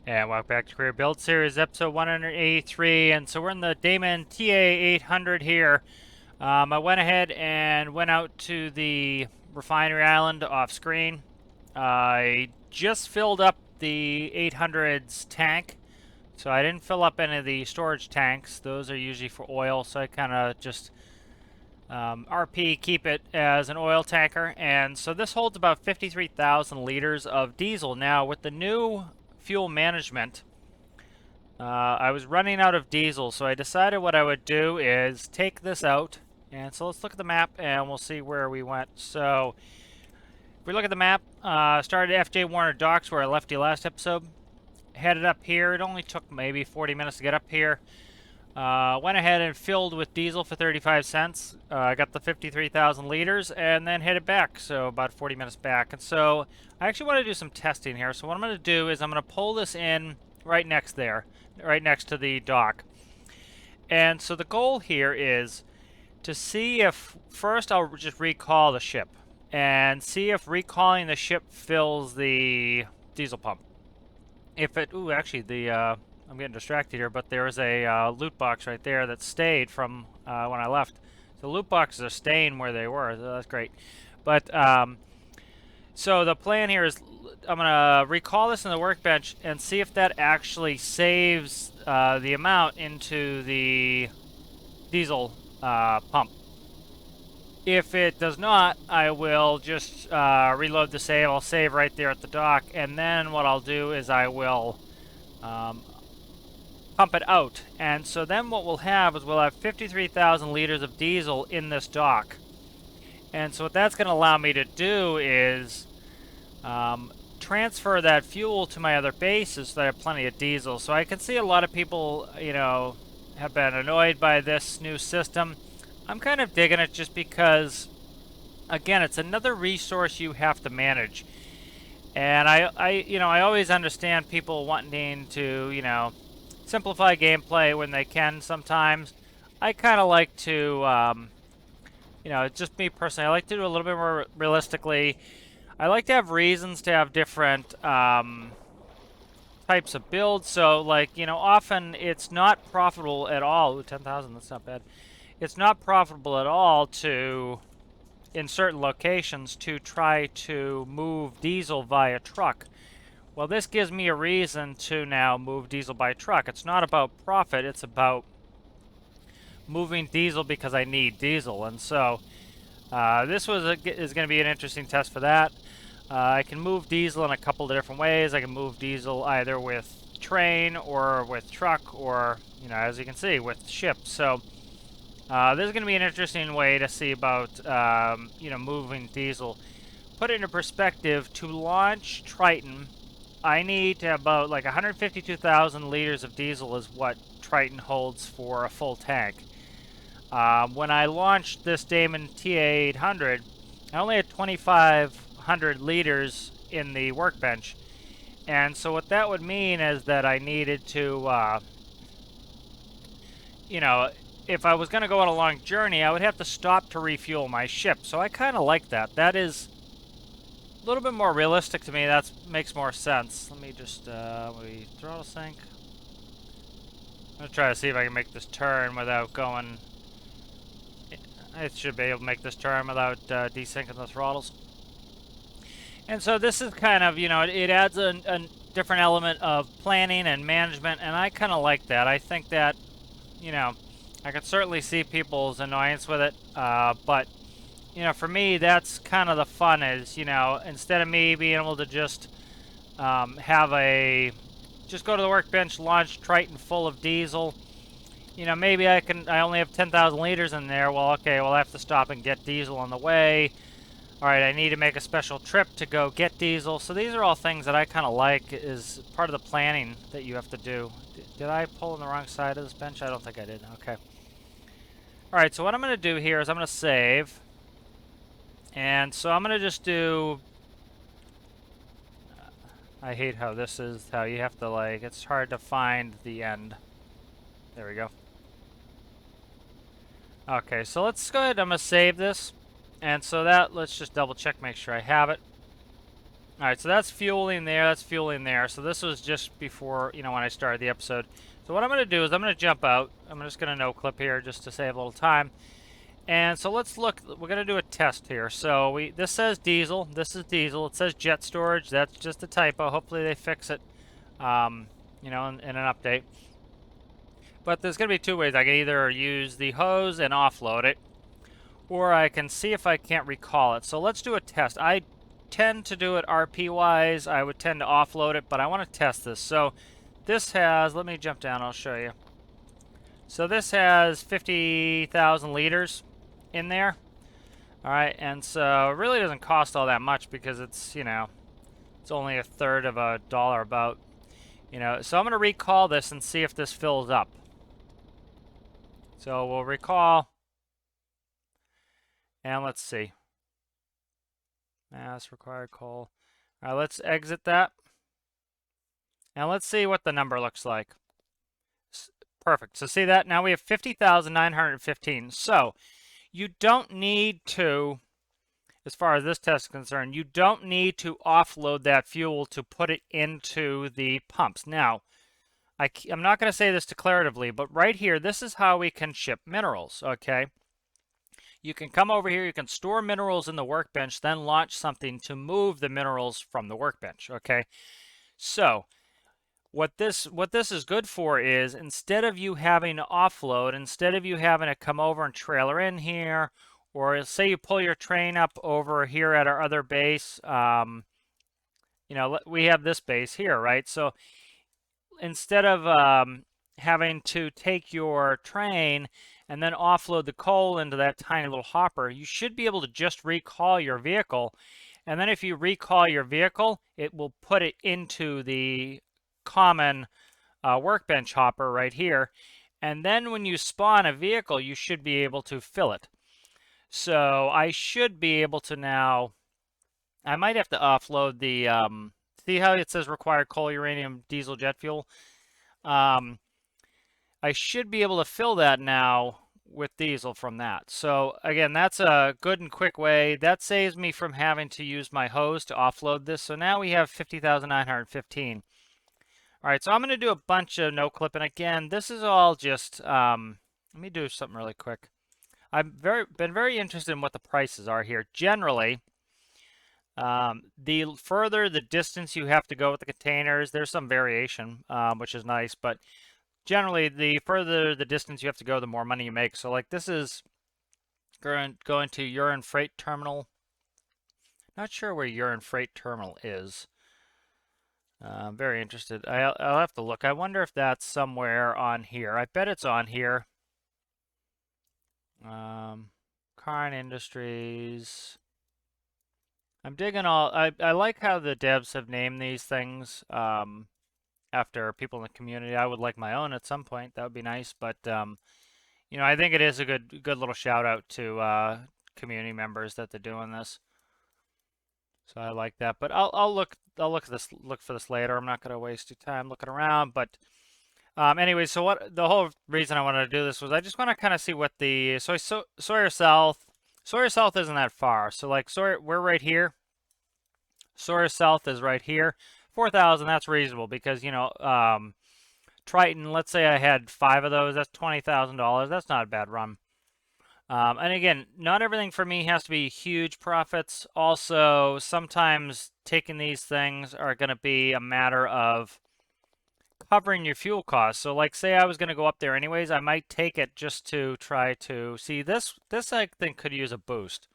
And welcome back to Career Build Series, episode 183. And so we're in the Damen Ta800 here. I went ahead and went out to the refinery island off screen. I just filled up the 800's tank. So I didn't fill up any of the storage tanks. Those are usually for oil. So I kind of just RP, keep it as an oil tanker. And so this holds about 53,000 liters of diesel. Now with the new fuel management, I was running out of diesel, so I decided what I would do is take this out. And so let's look at the map and we'll see where we went. So if we look at the map, started at F.J Warner docks where I left you last episode. Headed up here. It only took maybe 40 minutes to get up here. Went ahead and filled with diesel for 35 cents. I got the 53,000 liters and then headed back, so about 40 minutes back. And so I actually want to do some testing here. So what I'm going to do is I'm going to pull this in right next there, right next to the dock. And so the goal here is to see if, first I'll just recall the ship and see if recalling the ship fills the diesel pump. If it, ooh, actually I'm getting distracted here, but there is a loot box right there that stayed from when I left. So loot boxes are staying where they were, so that's great. But so the plan here is I'm going to recall this in the workbench and see if that actually saves the amount into the diesel pump. If it does not, I will just reload the save. I'll save right there at the dock, and then what I'll do is I will pump it out. And so then what we'll have is we'll have 53,000 liters of diesel in this dock. And so what that's going to allow me to do is transfer that fuel to my other bases so that I have plenty of diesel. So I can see a lot of people, you know, have been annoyed by this new system. I'm kind of digging it just because, again, it's another resource you have to manage. And I always understand people wanting to, you know, simplify gameplay when they can sometimes. I kind of like to, you know, just me personally, I like to do a little bit more realistically. I like to have reasons to have different types of builds. So, like, you know, often it's not profitable at all. Ooh, 10,000, that's not bad. It's not profitable at all to, in certain locations, to try to move diesel via truck. Well, this gives me a reason to now move diesel by truck. It's not about profit, it's about moving diesel because I need diesel. And so this is going to be an interesting test for that. I can move diesel in a couple of different ways. I can move diesel either with train or with truck or, you know, as you can see, with ship. So this is going to be an interesting way to see about, you know, moving diesel. Put it into perspective, to launch Triton, I need to have about like 152,000 liters of diesel is what Triton holds for a full tank. When I launched this Damen Ta800, I only had 2,500 liters in the workbench. And so what that would mean is that I needed to, you know, if I was going to go on a long journey, I would have to stop to refuel my ship. So I kind of like that. That is a little bit more realistic to me. That makes more sense. Let me just we throttle sync. I'm going to try to see if I can make this turn without going. I should be able to make this turn without desyncing the throttles. And so this is kind of, you know, it adds a different element of planning and management, and I kind of like that. I think that, you know, I can certainly see people's annoyance with it, but, you know, for me, that's kind of the fun is, you know, instead of me being able to just just go to the workbench, launch Triton full of diesel, you know, maybe I only have 10,000 liters in there. Well, okay, well, I have to stop and get diesel on the way. All right, I need to make a special trip to go get diesel. So these are all things that I kind of like is part of the planning that you have to do. Did I pull on the wrong side of this bench? I don't think I did. Okay. All right, so what I'm going to do here is I'm going to save. And so I'm going to just do... I hate how this is, how you have to, like, it's hard to find the end. There we go. Okay, so let's go ahead. I'm going to save this. And so that, let's just double check, make sure I have it. All right, so that's fueling there. That's fueling there. So this was just before, when I started the episode. So what I'm going to do is I'm going to jump out. I'm just going to no clip here just to save a little time. And so let's look. We're going to do a test here. So this says diesel. This is diesel. It says jet storage. That's just a typo. Hopefully they fix it, in an update. But there's going to be two ways. I can either use the hose and offload it, or I can see if I can't recall it. So let's do a test. I tend to do it RP-wise. I would tend to offload it, but I want to test this. So this has, let me jump down, I'll show you. So this has 50,000 liters in there. All right, and so it really doesn't cost all that much because it's, it's only a third of a dollar about, So I'm going to recall this and see if this fills up. So we'll recall, and let's see. Mass required coal. All right, let's exit that. And let's see what the number looks like. Perfect. So see that? Now we have 50,915. So you don't need to, as far as this test is concerned, you don't need to offload that fuel to put it into the pumps. Now, I'm not going to say this declaratively, but right here, this is how we can ship minerals, okay? You can come over here, you can store minerals in the workbench, then launch something to move the minerals from the workbench, okay? So, what this is good for is instead of you having to offload, instead of you having to come over and trailer in here, or say you pull your train up over here at our other base, we have this base here, right? So instead of having to take your train and then offload the coal into that tiny little hopper, you should be able to just recall your vehicle. And then if you recall your vehicle, it will put it into the common workbench hopper right here. And then when you spawn a vehicle, you should be able to fill it. So I should be able to now, I might have to offload the, see how it says required coal, uranium, diesel, jet fuel? I should be able to fill that now with diesel from that. So again, that's a good and quick way. That saves me from having to use my hose to offload this. So now we have 50,915. All right, so I'm going to do a bunch of no clipping. Again, this is all just, let me do something really quick. I've been very interested in what the prices are here. Generally, the further the distance you have to go with the containers, there's some variation, which is nice, but generally, the further the distance you have to go, the more money you make. So like this is going to Urine Freight Terminal. Not sure where Urine Freight Terminal is. I'm very interested. I'll have to look. I wonder if that's somewhere on here. I bet it's on here. Karn Industries. I'm digging all. I like how the devs have named these things after people in the community. I would like my own at some point. That would be nice. But I think it is a good little shout out to community members that they're doing this. So I like that. But I'll look for this later. I'm not going to waste your time looking around. But anyway, so what the whole reason I wanted to do this was I just want to kind of see what the Sawyer South isn't that far. So like Sawyer, we're right here. Sawyer South is right here. 4,000, that's reasonable because Triton. Let's say I had 5 of those. That's $20,000. That's not a bad run. And again, not everything for me has to be huge profits. Also, sometimes taking these things are going to be a matter of covering your fuel costs. So like say I was going to go up there anyways, I might take it just to try to see this I think could use a boost.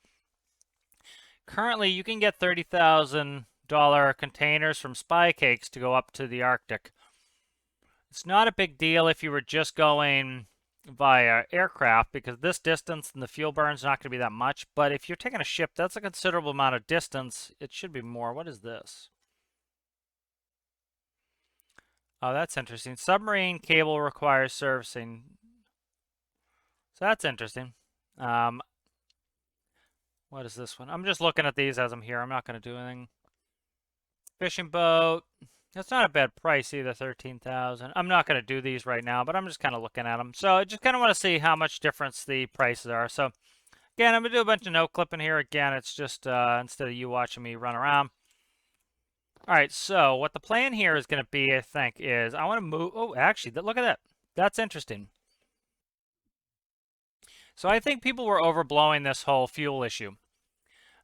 Currently, you can get $30,000 containers from Spy Cakes to go up to the Arctic. It's not a big deal if you were just going via aircraft because this distance and the fuel burn is not going to be that much. But if you're taking a ship, that's a considerable amount of distance. It should be more. What is this? Oh, that's interesting. Submarine cable requires servicing. So that's interesting. What is this one? I'm just looking at these as I'm here. I'm not going to do anything. Fishing boat. That's not a bad price either, 13,000. I'm not going to do these right now, but I'm just kind of looking at them. So I just kind of want to see how much difference the prices are. So again, I'm going to do a bunch of no clipping here. Again, it's just instead of you watching me run around. All right, so what the plan here is going to be, I think, is I want to move. Oh, actually, look at that. That's interesting. So I think people were overblowing this whole fuel issue.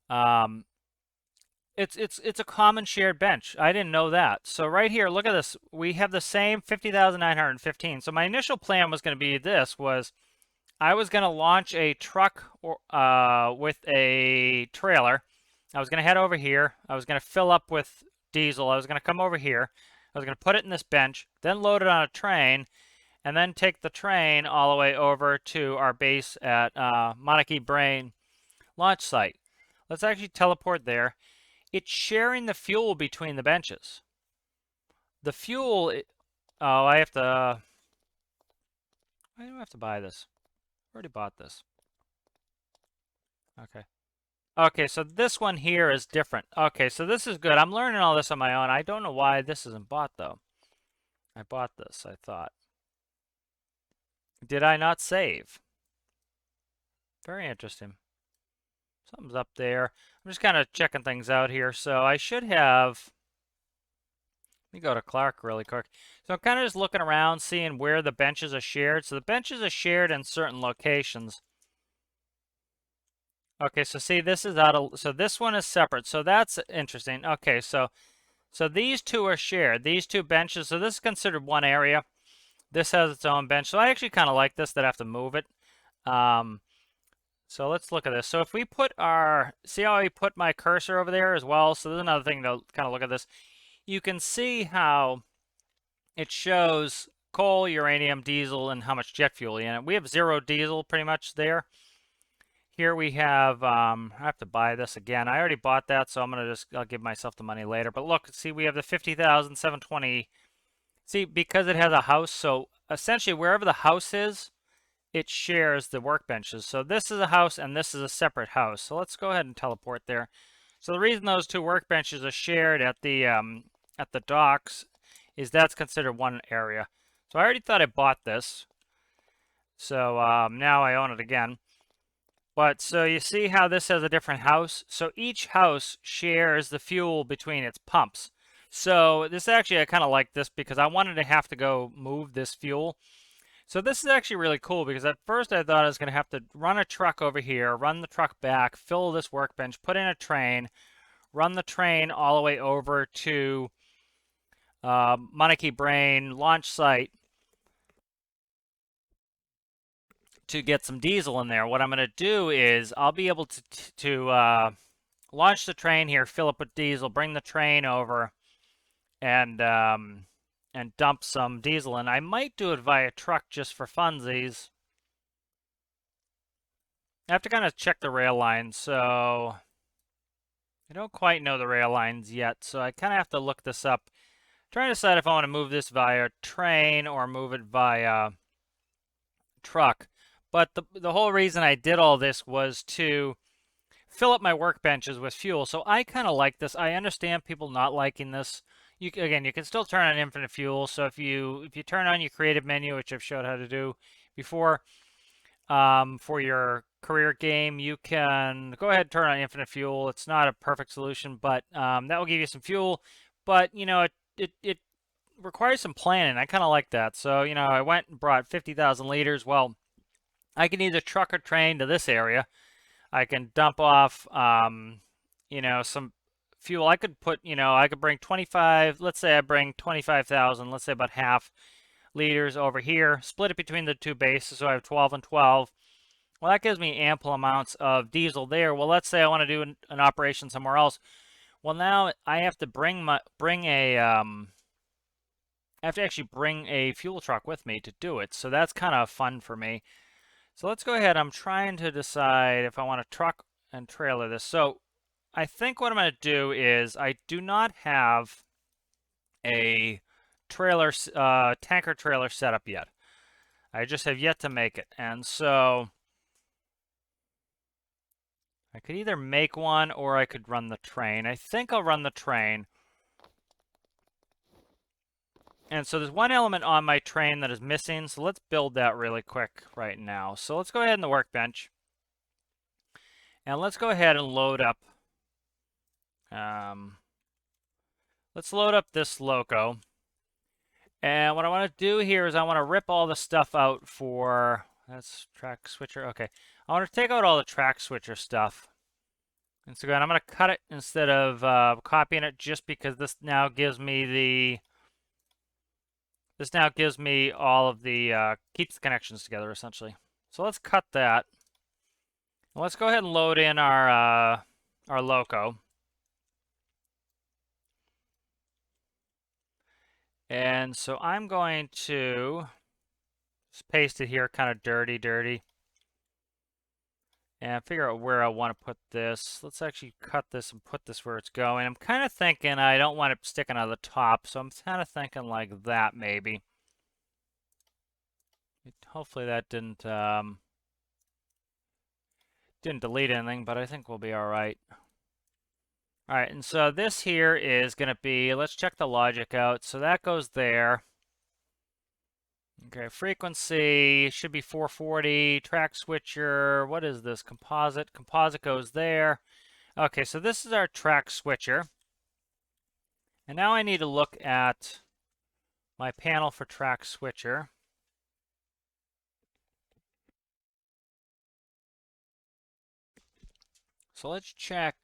Um, it's a common shared bench. I didn't know that. So right here, look at this. We have the same 50,915. So my initial plan was going to be this was I was going to launch a truck with a trailer. I was going to head over here. I was going to fill up with diesel. I was going to come over here. I was going to put it in this bench, then load it on a train, and then take the train all the way over to our base at Monekey Brain launch site. Let's actually teleport there. It's sharing the fuel between the benches. The fuel, oh, I have to, why do I have to buy this? I already bought this. Okay. Okay, so this one here is different. Okay, so this is good. I'm learning all this on my own. I don't know why this isn't bought, though. I bought this, I thought. Did I not save? Very interesting. Something's up there. I'm just kind of checking things out here. So I should have... Let me go to Clark really quick. So I'm kind of just looking around, seeing where the benches are shared. So the benches are shared in certain locations. Okay, so see, this is out of... So this one is separate. So that's interesting. Okay, so these two are shared. These two benches. So this is considered one area. This has its own bench. So I actually kind of like this, that I have to move it. So let's look at this. So if we put our... See how I put my cursor over there as well? So there's another thing to kind of look at this. You can see how it shows coal, uranium, diesel, and how much jet fuel in it. We have 0 diesel pretty much there. Here we have, I have to buy this again. I already bought that, so I'll give myself the money later. But look, see, we have the 50,720. See, because it has a house, so essentially wherever the house is, it shares the workbenches. So this is a house and this is a separate house. So let's go ahead and teleport there. So the reason those two workbenches are shared at the docks is that's considered one area. So I already thought I bought this. So now I own it again. But so you see how this has a different house? So each house shares the fuel between its pumps. So this actually, I kind of like this because I wanted to have to go move this fuel. So this is actually really cool because at first I thought I was going to have to run a truck over here, run the truck back, fill this workbench, put in a train, run the train all the way over to Monekey Brain launch site to get some diesel in there. What I'm going to do is I'll be able to launch the train here, fill up with diesel, bring the train over, and dump some diesel in. I might do it via truck just for funsies. I have to kind of check the rail lines, so I don't quite know the rail lines yet, so I kind of have to look this up. I'm trying to decide if I want to move this via train or move it via truck. But the whole reason I did all this was to fill up my workbenches with fuel. So I kind of like this. I understand people not liking this. You can still turn on infinite fuel. So if you turn on your creative menu, which I've showed how to do before, for your career game, you can go ahead and turn on infinite fuel. It's not a perfect solution, but that will give you some fuel. But you know, it requires some planning. I kind of like that. So you know, I went and brought 50,000 liters. Well, I can either truck or train to this area. I can dump off, you know, some fuel. I could put, you know, I could bring 25. Let's say I bring 25,000. Let's say about half liters over here. Split it between the two bases, so I have 12 and 12. Well, that gives me ample amounts of diesel there. Well, let's say I want to do an operation somewhere else. Well, now I have to I have to actually bring a fuel truck with me to do it. So that's kind of fun for me. So let's go ahead. I'm trying to decide if I want to truck and trailer this. So I think what I'm going to do is I do not have a tanker trailer set up yet. I just have yet to make it. And so I could either make one or I could run the train. I think I'll run the train. And so there's one element on my train that is missing. So let's build that really quick right now. So let's go ahead in the workbench. And let's go ahead and load up. let's load up this loco. And what I want to do here is I want to rip all the stuff out for, that's track switcher. Okay. I want to take out all the track switcher stuff. And so again, I'm going to cut it instead of copying it just because this now gives me all of the, keeps the connections together essentially. So let's cut that. Let's go ahead and load in our loco. And so I'm going to just paste it here, kind of dirty. And figure out where I want to put this. Let's actually cut this and put this where it's going. I'm kind of thinking I don't want it sticking out of the top, so I'm kind of thinking like that maybe. Hopefully that didn't delete anything, but I think we'll be all right. All right, and so this here is going to be, let's check the logic out. So that goes there. Okay, frequency should be 440. Track switcher, what is this? Composite. Composite goes there. Okay, so this is our track switcher. And now I need to look at my panel for track switcher. So let's check.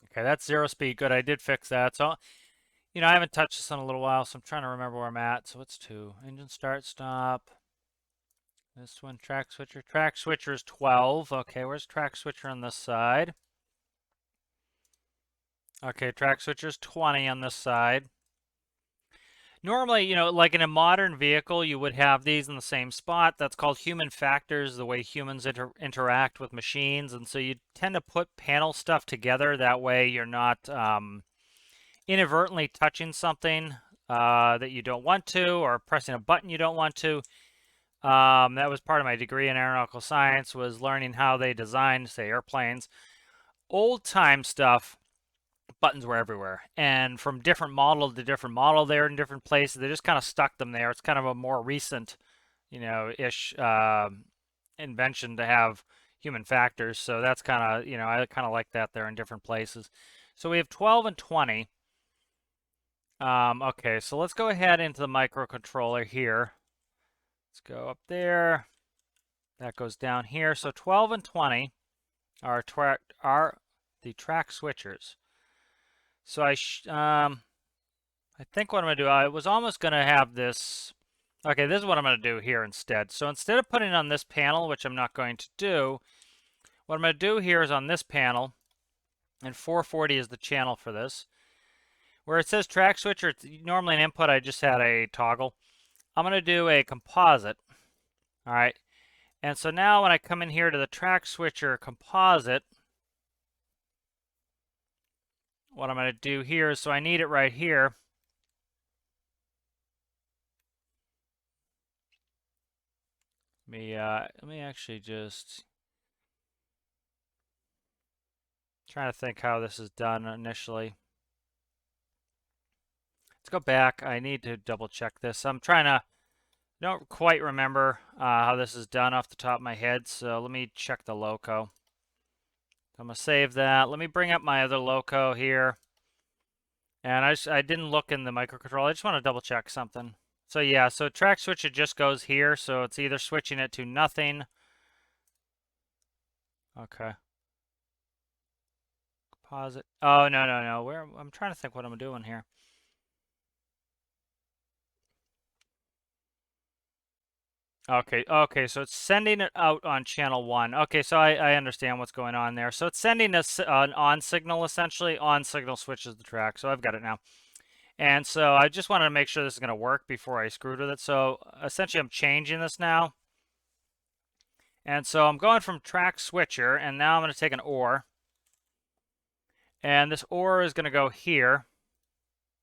Okay, that's 0 speed. Good, I did fix that. So, you know, I haven't touched this in a little while, so I'm trying to remember where I'm at. So it's 2. Engine start, stop. This one, track switcher. Track switcher is 12. Okay, where's track switcher on this side? Okay, track switcher is 20 on this side. Normally, you know, like in a modern vehicle, you would have these in the same spot. That's called human factors, the way humans interact with machines. And so you tend to put panel stuff together. That way you're not inadvertently touching something that you don't want to, or pressing a button you don't want to. That was part of my degree in aeronautical science, was learning how they designed, say, airplanes. Old time stuff, buttons were everywhere, and from different model to different model, they're in different places. They just kind of stuck them there. It's kind of a more recent, you know, ish invention to have human factors. So that's kind of, you know, I kind of like that they're in different places. So we have 12 and 20. Okay, so let's go ahead into the microcontroller here. Let's go up there. That goes down here. So 12 and 20 are the track switchers. So I think what I'm going to do, I was almost going to have this. Okay, this is what I'm going to do here instead. So instead of putting it on this panel, which I'm not going to do, what I'm going to do here is on this panel, and 440 is the channel for this. Where it says track switcher, it's normally an input, I just had a toggle. I'm going to do a composite. All right. And so now when I come in here to the track switcher composite, what I'm going to do here is, so I need it right here. Let me actually just trying to think how this is done initially. Let's go back. I need to double check this. I'm trying to, don't quite remember how this is done off the top of my head. So let me check the loco. I'm gonna save that. Let me bring up my other loco here. And I didn't look in the microcontroller. I just want to double check something. So yeah, so track switcher just goes here. So it's either switching it to nothing. Okay. Composite. Oh, no. I'm trying to think what I'm doing here. Okay, so it's sending it out on channel 1. Okay, so I understand what's going on there. So it's sending us an on signal, essentially. On signal switches the track, so I've got it now. And so I just wanted to make sure this is going to work before I screwed with it. So essentially I'm changing this now. And so I'm going from track switcher, and now I'm going to take an OR. And this OR is going to go here.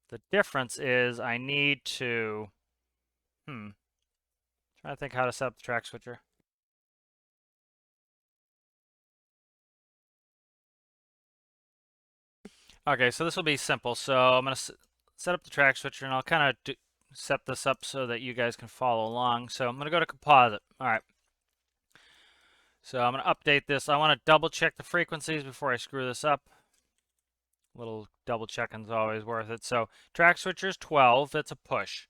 The difference is I need to, trying to think how to set up the track switcher. Okay, so this will be simple. So I'm going to set up the track switcher, and I'll kind of set this up so that you guys can follow along. So I'm going to go to composite. All right. So I'm going to update this. I want to double check the frequencies before I screw this up. Little double checking is always worth it. So track switcher's 12, that's a push.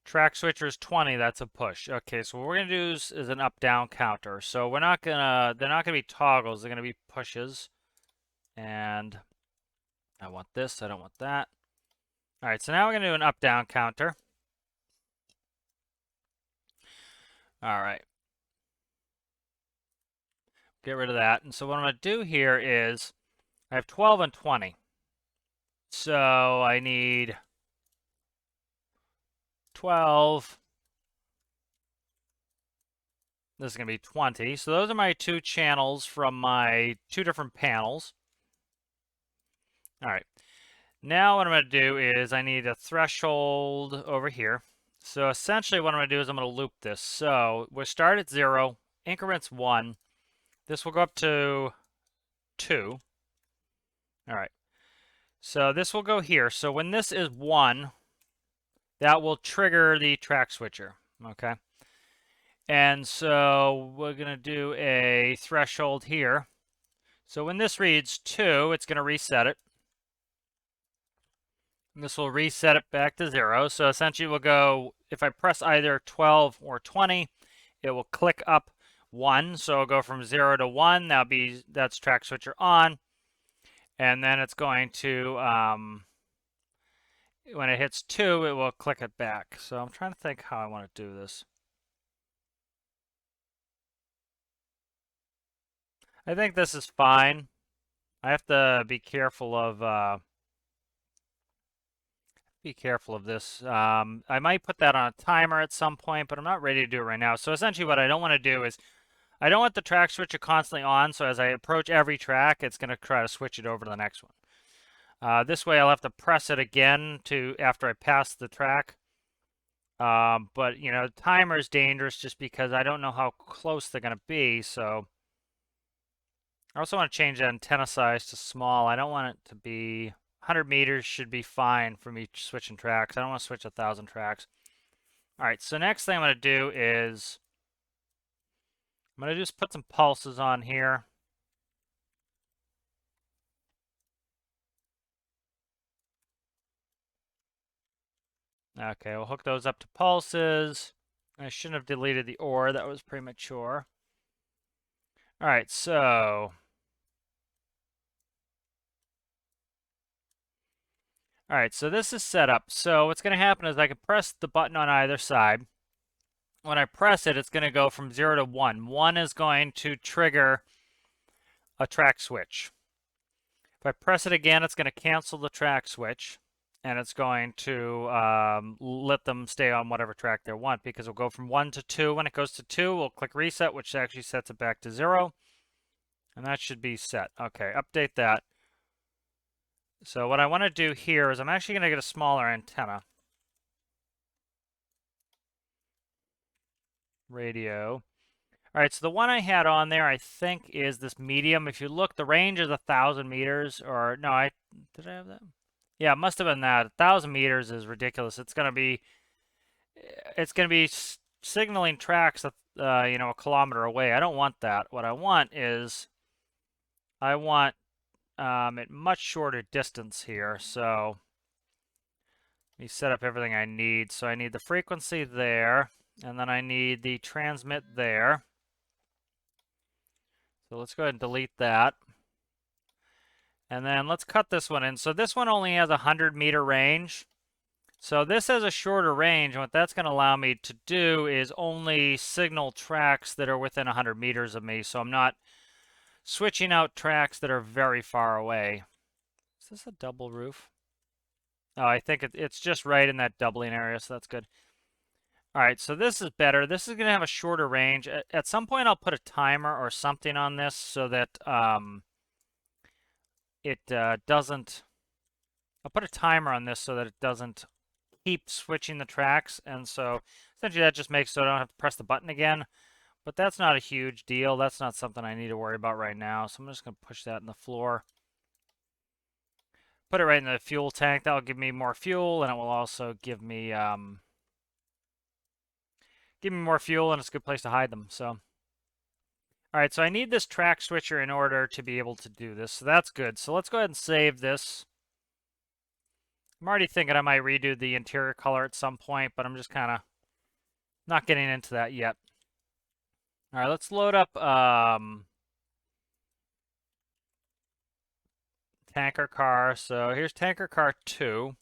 Track switcher's 20, that's a push. Okay, so what we're gonna do is an up-down counter. So they're not gonna be toggles, they're gonna be pushes. And I want this, I don't want that. All right, so now we're gonna do an up-down counter. All right. Get rid of that. And so what I'm gonna do here is I have 12 and 20. So I need 12. This is going to be 20. So those are my two channels from my two different panels. All right. Now what I'm going to do is I need a threshold over here. So essentially what I'm going to do is I'm going to loop this. So we'll start at 0, increments 1. This will go up to 2. All right. So this will go here. So when this is 1, that will trigger the track switcher. Okay. And so we're going to do a threshold here. So when this reads 2, it's going to reset it. And this will reset it back to 0. So essentially we'll go, if I press either 12 or 20, it will click up 1. So it'll go from 0 to 1. That's track switcher on. And then it's going to, when it hits 2, it will click it back. So I'm trying to think how I want to do this. I think this is fine. I have to be careful of this. I might put that on a timer at some point, but I'm not ready to do it right now. So essentially what I don't want to do is I don't want the track switcher constantly on, so as I approach every track, it's going to try to switch it over to the next one. This way I'll have to press it again after I pass the track. But, you know, the timer is dangerous just because I don't know how close they're going to be, so I also want to change the antenna size to small. I don't want it to be 100 meters should be fine for me switching tracks. I don't want to switch 1,000 tracks. All right, so next thing I'm going to do is I'm going to just put some pulses on here. Okay, we'll hook those up to pulses. I shouldn't have deleted the OR. That was premature. All right, so this is set up. So what's going to happen is I can press the button on either side. When I press it, it's going to go from 0 to 1. 1 is going to trigger a track switch. If I press it again, it's going to cancel the track switch, and it's going to let them stay on whatever track they want, because it'll go from 1 to 2. When it goes to 2, we'll click reset, which actually sets it back to 0, and that should be set. Okay, update that. So what I want to do here is I'm actually going to get a smaller antenna. Radio. All right, so the one I had on there, I think, is this medium. If you look, the range is 1,000 meters, or no, did I have that? Yeah, it must have been that. 1,000 meters is ridiculous. It's gonna be signaling tracks, you know, a kilometer away. I don't want that. What I want is, I want at much shorter distance here. So let me set up everything I need. So I need the frequency there, and then I need the transmit there. So let's go ahead and delete that. And then let's cut this one in. So this one only has a 100-meter range. So this has a shorter range, and what that's going to allow me to do is only signal tracks that are within 100 meters of me. So I'm not switching out tracks that are very far away. Is this a double roof? Oh, I think it's just right in that doubling area, so that's good. All right, so this is better. This is going to have a shorter range. At some point, I'll put a timer or something on this so that it doesn't... I'll put a timer on this so that it doesn't keep switching the tracks. And so essentially that just makes so I don't have to press the button again. But that's not a huge deal. That's not something I need to worry about right now. So I'm just going to push that in the floor. Put it right in the fuel tank. That'll give me more fuel, and it will also give me more fuel, and it's a good place to hide them. So, All right, so I need this track switcher in order to be able to do this, so that's good. So let's go ahead and save this. I'm already thinking I might redo the interior color at some point, but I'm just kind of not getting into that yet. All right, let's load up tanker car. So here's tanker car 2.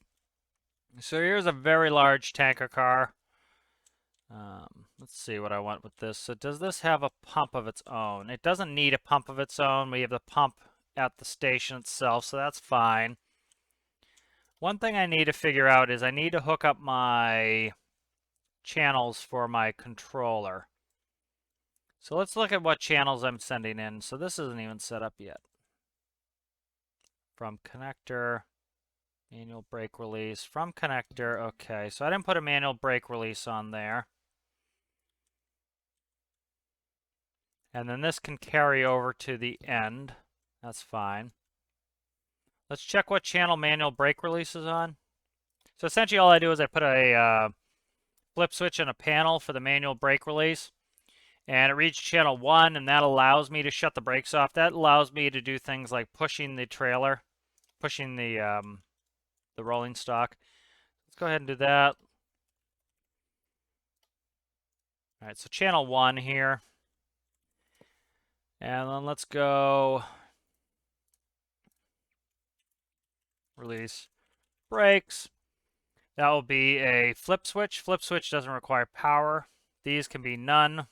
So here's a very large tanker car. Let's see what I want with this. So does this have a pump of its own? It doesn't need a pump of its own. We have the pump at the station itself, so that's fine. One thing I need to figure out is I need to hook up my channels for my controller. So let's look at what channels I'm sending in. So this isn't even set up yet. From connector, manual brake release. From connector, okay. So I didn't put a manual brake release on there. And then this can carry over to the end. That's fine. Let's check what channel manual brake release is on. So essentially all I do is I put a flip switch and a panel for the manual brake release. And it reads channel 1, and that allows me to shut the brakes off. That allows me to do things like pushing the trailer, pushing the rolling stock. Let's go ahead and do that. All right, so channel 1 here. And then let's go release brakes. That will be a flip switch. Flip switch doesn't require power. These can be none.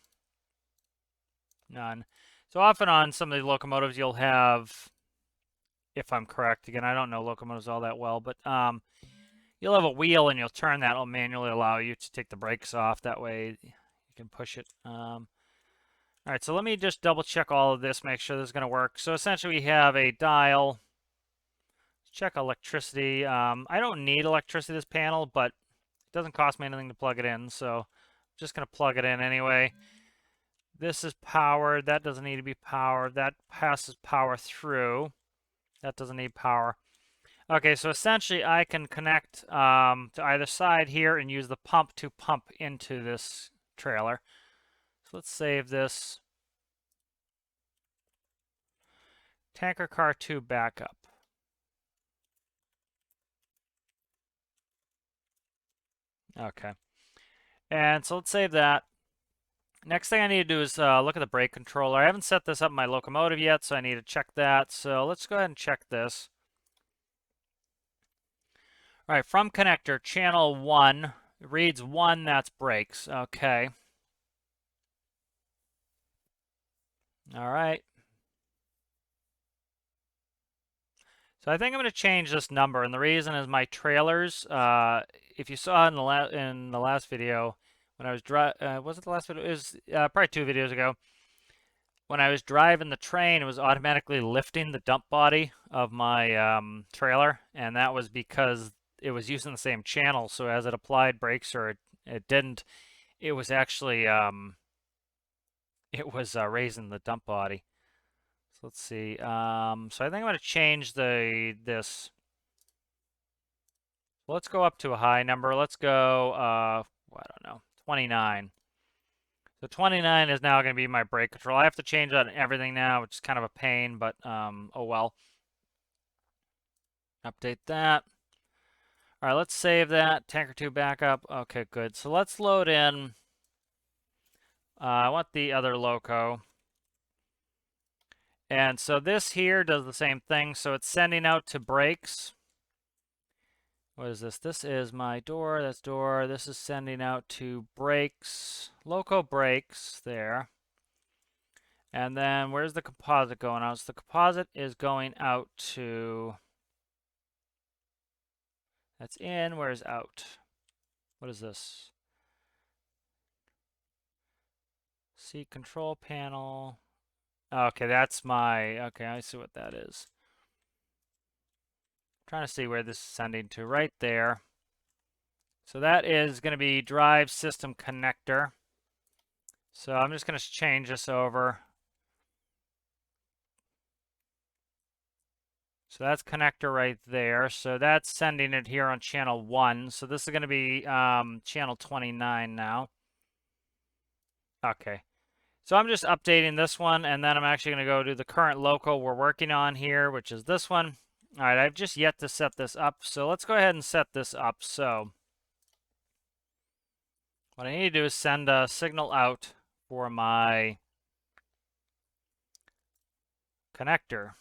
None. So often on some of the locomotives you'll have, if I'm correct, again, I don't know locomotives all that well, but you'll have a wheel and you'll turn that. It'll manually allow you to take the brakes off. That way you can push it. All right, so let me just double check all of this, make sure this is going to work. So essentially we have a dial. Check electricity. I don't need electricity this panel, but it doesn't cost me anything to plug it in, so I'm just going to plug it in anyway. This is powered. That doesn't need to be powered. That passes power through. That doesn't need power. Okay, so essentially I can connect to either side here and use the pump to pump into this trailer. So let's save this. Tanker car 2 backup. Okay. And so let's save that. Next thing I need to do is look at the brake controller. I haven't set this up in my locomotive yet, so I need to check that. So let's go ahead and check this. All right, from connector, channel 1. It reads 1, that's brakes. Okay. All right. So I think I'm going to change this number, and the reason is my trailers. If you saw in the last video, when I was was it the last video? It was probably 2 videos ago. When I was driving the train, it was automatically lifting the dump body of my trailer, and that was because it was using the same channel. So as it applied brakes or it didn't, it was actually raising the dump body. So let's see. So I think I'm going to change this. Let's go up to a high number. Let's go, I don't know, 29. So 29 is now going to be my brake control. I have to change that in everything now, which is kind of a pain, but oh well. Update that. All right, let's save that. Tanker 2 backup. Okay, good. So let's load in. I want the other loco. And so this here does the same thing. So it's sending out to brakes. What is this? This is my door. That's door. This is sending out to brakes. Loco brakes there. And then where's the composite going out? So the composite is going out to... That's in. Where's out? What is this? Seat control panel. Okay, that's my... Okay, I see what that is. I'm trying to see where this is sending to. Right there. So that is going to be drive system connector. So I'm just going to change this over. So that's connector right there. So that's sending it here on channel 1. So this is going to be channel 29 now. Okay. So I'm just updating this one, and then I'm actually going to go to the current local we're working on here, which is this one. All right, I've just yet to set this up, so let's go ahead and set this up. So what I need to do is send a signal out for my connector.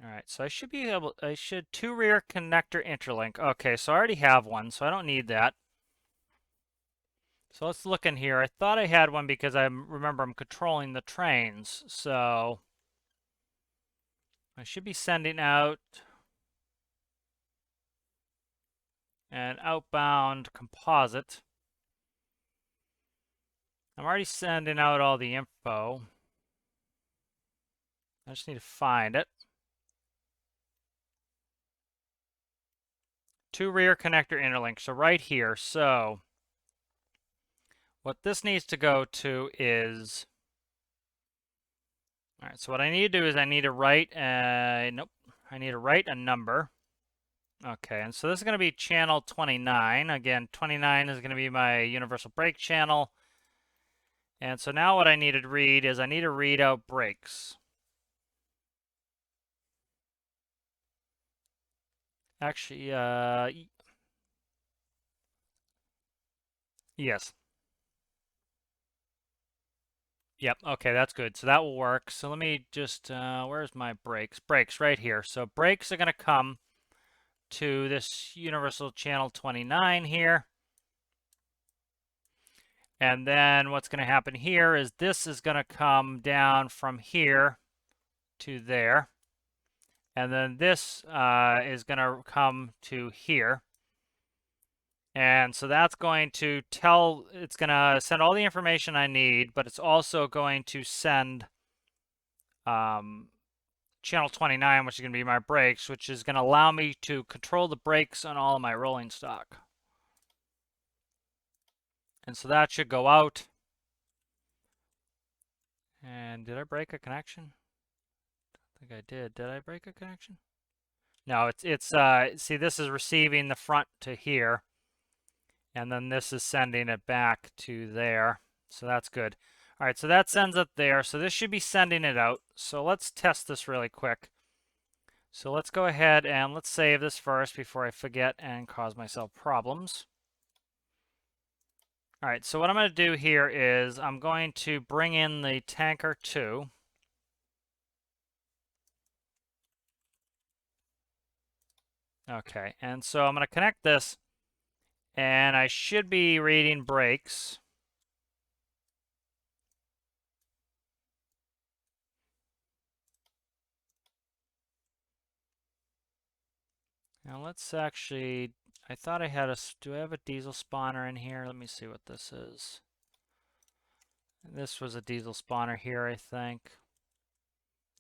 All right, so I should be able, two rear connector interlink. Okay, so I already have one, so I don't need that. So let's look in here. I thought I had one because I remember I'm controlling the trains. So I should be sending out an outbound composite. I'm already sending out all the info. I just need to find it. Two rear connector interlinks. So right here. So what this needs to go to is, all right, so what I need to do is I need to write a, nope, I need to write a number. Okay, and so this is going to be channel 29. Again, 29 is going to be my universal brake channel. And so now what I need to read is I need to read out brakes. Actually, yes. Yep, okay, that's good. So that will work. So let me just, where's my brakes? Brakes right here. So brakes are going to come to this universal channel 29 here. And then what's going to happen here is this is going to come down from here to there. And then this is going to come to here. And so that's going to tell, it's going to send all the information I need, but it's also going to send channel 29, which is going to be my brakes, which is going to allow me to control the brakes on all of my rolling stock. And so that should go out. And did I break a connection? I think I did. Did I break a connection? No, it's see, this is receiving the front to here. And then this is sending it back to there. So that's good. All right, so that sends it there. So this should be sending it out. So let's test this really quick. So let's go ahead and let's save this first before I forget and cause myself problems. All right, so what I'm going to do here is I'm going to bring in the tanker 2. Okay, and so I'm going to connect this, and I should be reading brakes. Now let's actually, I thought I had a, do I have a diesel spawner in here? Let me see what this is. This was a diesel spawner here, I think.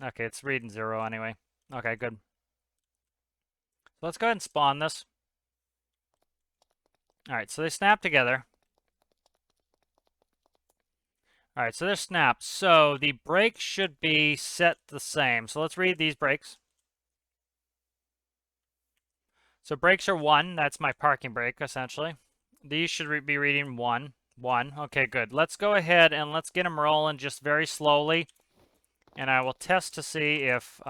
Okay, it's reading 0 anyway. Okay, good. So let's go ahead and spawn this. All right, so they snap together. All right, so they're snapped. So the brakes should be set the same. So let's read these brakes. So brakes are 1. That's my parking brake, essentially. These should be reading 1. 1. Okay, good. Let's go ahead and let's get them rolling just very slowly. And I will test to see if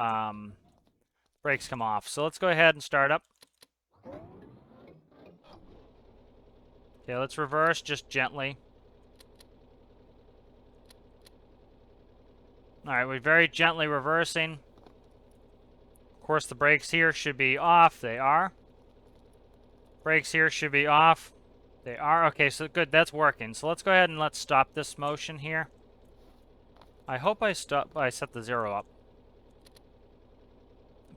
brakes come off. So let's go ahead and start up. Okay, let's reverse just gently. All right, we're very gently reversing. Of course, the brakes here should be off. They are. Brakes here should be off. They are. Okay, so good. That's working. So let's go ahead and let's stop this motion here. I hope I set the 0 up.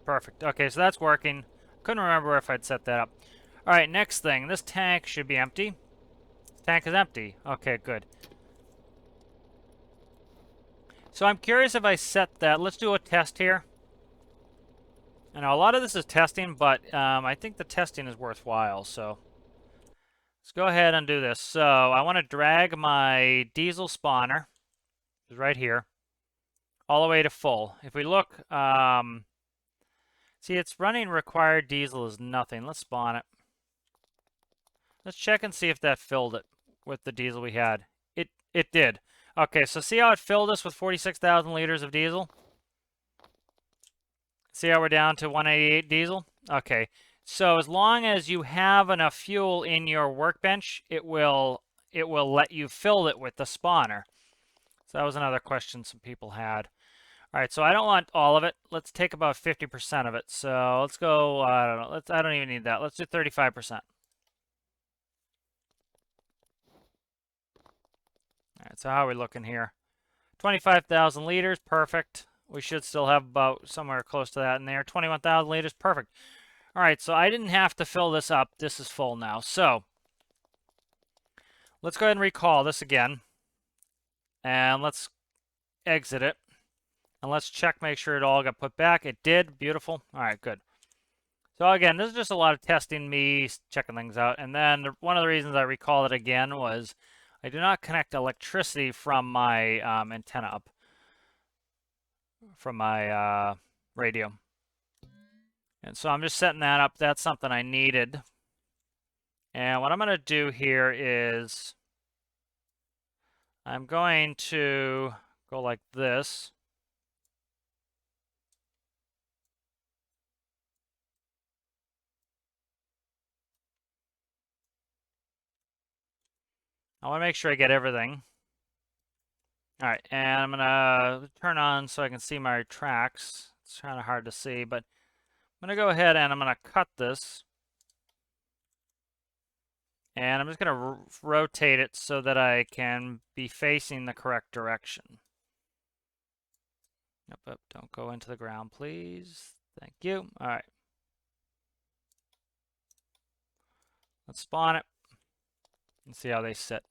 Perfect. Okay, so that's working. Couldn't remember if I'd set that up. All right, next thing. This tank should be empty. This tank is empty. Okay, good. So I'm curious if I set that. Let's do a test here. I know a lot of this is testing, but I think the testing is worthwhile. So let's go ahead and do this. So I want to drag my diesel spawner, which is right here, all the way to full. If we look, see See, it's running required diesel is nothing. Let's spawn it. Let's check and see if that filled it with the diesel we had. It did. Okay, so see how it filled us with 46,000 liters of diesel? See how we're down to 188 diesel? Okay, so as long as you have enough fuel in your workbench, it will let you fill it with the spawner. So that was another question some people had. All right, so I don't want all of it. Let's take about 50% of it. So let's go, I don't know, I don't even need that. Let's do 35%. All right, so how are we looking here? 25,000 liters, perfect. We should still have about somewhere close to that in there. 21,000 liters, perfect. All right, so I didn't have to fill this up. This is full now. So let's go ahead and recall this again. And let's exit it. And let's check, make sure it all got put back. It did. Beautiful. All right, good. So again, this is just a lot of testing, me checking things out. And then one of the reasons I recall it again was I do not connect electricity from my antenna up, from my radio. And so I'm just setting that up. That's something I needed. And what I'm going to do here is I'm going to go like this. I want to make sure I get everything. All right, and I'm going to turn on so I can see my tracks. It's kind of hard to see, but I'm going to go ahead and I'm going to cut this. And I'm just going to rotate it so that I can be facing the correct direction. Yep, don't go into the ground, please. Thank you. All right. Let's spawn it and see how they sit.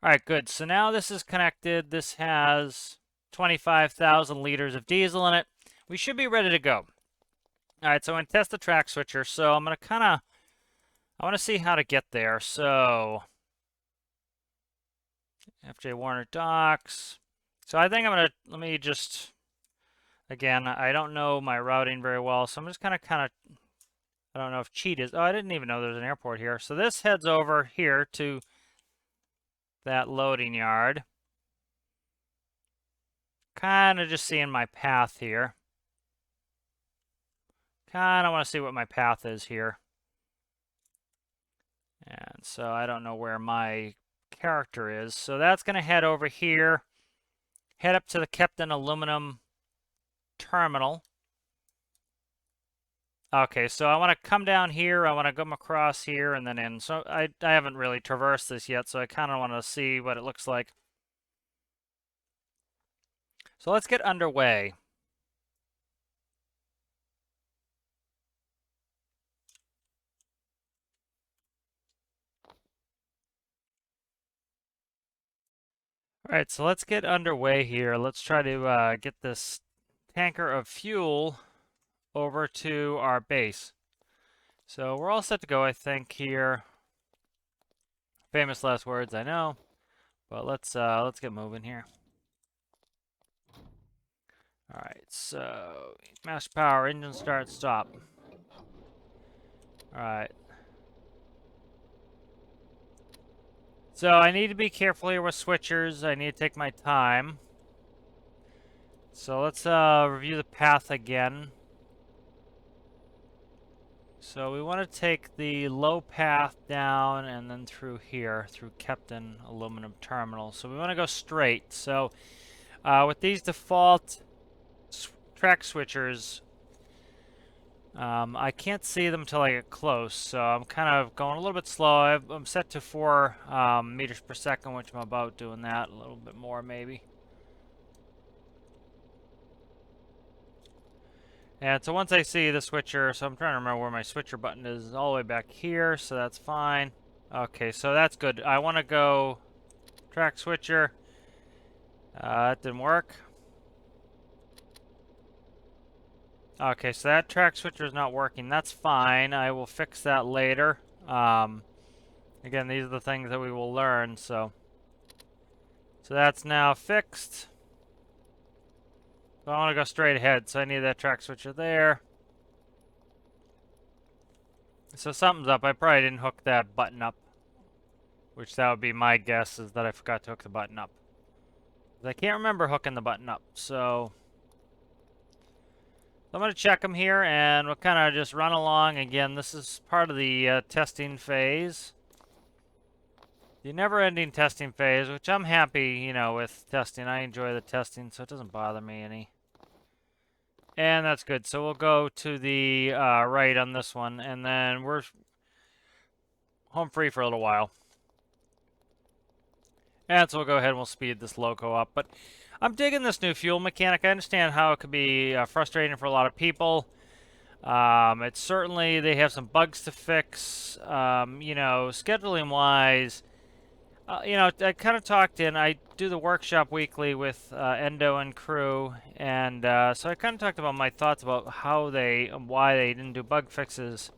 All right, good. So now this is connected. This has 25,000 liters of diesel in it. We should be ready to go. All right, so I'm going to test the track switcher. So I'm going to I want to see how to get there. So F.J. Warner docks. So I think I'm going to, let me just, again, I don't know my routing very well. So I'm just kind of, I don't know if cheat is, oh, I didn't even know there's an airport here. So this heads over here to that loading yard. Kind of just seeing my path here. Kind of want to see what my path is here. And so I don't know where my character is. So that's going to head over here. Head up to the Captain Aluminum terminal. Okay, so I want to come down here. I want to come across here and then in. So I haven't really traversed this yet, so I kind of want to see what it looks like. So let's get underway. All right, so let's get underway here. Let's try to get this tanker of fuel over to our base. So we're all set to go, I think, here. Famous last words, I know. But let's get moving here. All right, so master power, engine start, stop. All right. So I need to be careful here with switchers. I need to take my time. So let's review the path again. So we want to take the low path down and then through here, through Captain Aluminum Terminal. So we want to go straight. So with these default track switchers, I can't see them until I get close, so I'm kind of going a little bit slow. I'm set to 4 meters per second, which I'm about doing that a little bit more maybe. And so once I see the switcher, so I'm trying to remember where my switcher button is, all the way back here, so that's fine. Okay, so that's good. I want to go track switcher. That didn't work. Okay, so that track switcher is not working. That's fine. I will fix that later. Again, these are the things that we will learn, so that's now fixed. So I want to go straight ahead, so I need that track switcher there. So something's up. I probably didn't hook that button up. Which that would be my guess, is that I forgot to hook the button up. I can't remember hooking the button up, so I'm going to check them here, and we'll kind of just run along. Again, this is part of the testing phase. The never-ending testing phase, which I'm happy, you know, with testing. I enjoy the testing, so it doesn't bother me any. And that's good. So we'll go to the right on this one, and then we're home free for a little while. And so we'll go ahead and we'll speed this loco up. But I'm digging this new fuel mechanic. I understand how it could be frustrating for a lot of people. It's certainly, they have some bugs to fix. You know, scheduling wise, you know, I kind of talked in, I do the workshop weekly with Endo and crew, and so I kind of talked about my thoughts about how they, why they didn't do bug fixes,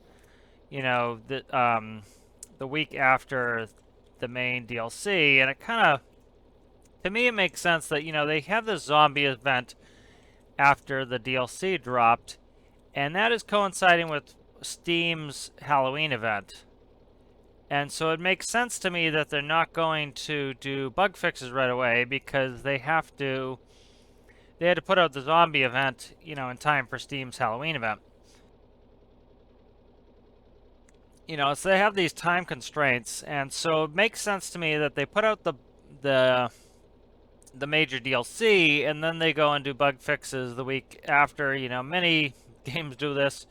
you know, the week after the main DLC, and it kind of, to me, it makes sense that, you know, they have this zombie event after the DLC dropped, and that is coinciding with Steam's Halloween event. And so it makes sense to me that they're not going to do bug fixes right away, because they had to put out the zombie event, you know, in time for Steam's Halloween event. You know, so they have these time constraints, and so it makes sense to me that they put out the major DLC, and then they go and do bug fixes the week after. You know, many games do this.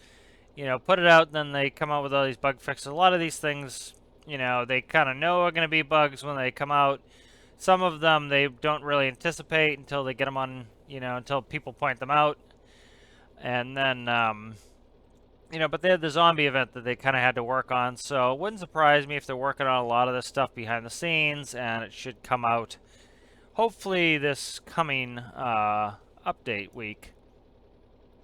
You know, put it out, then they come out with all these bug fixes. A lot of these things, you know, they kind of know are going to be bugs when they come out. Some of them they don't really anticipate until they get them on, you know, until people point them out. And then, you know, but they had the zombie event that they kind of had to work on. So it wouldn't surprise me if they're working on a lot of this stuff behind the scenes, and it should come out hopefully this coming update week.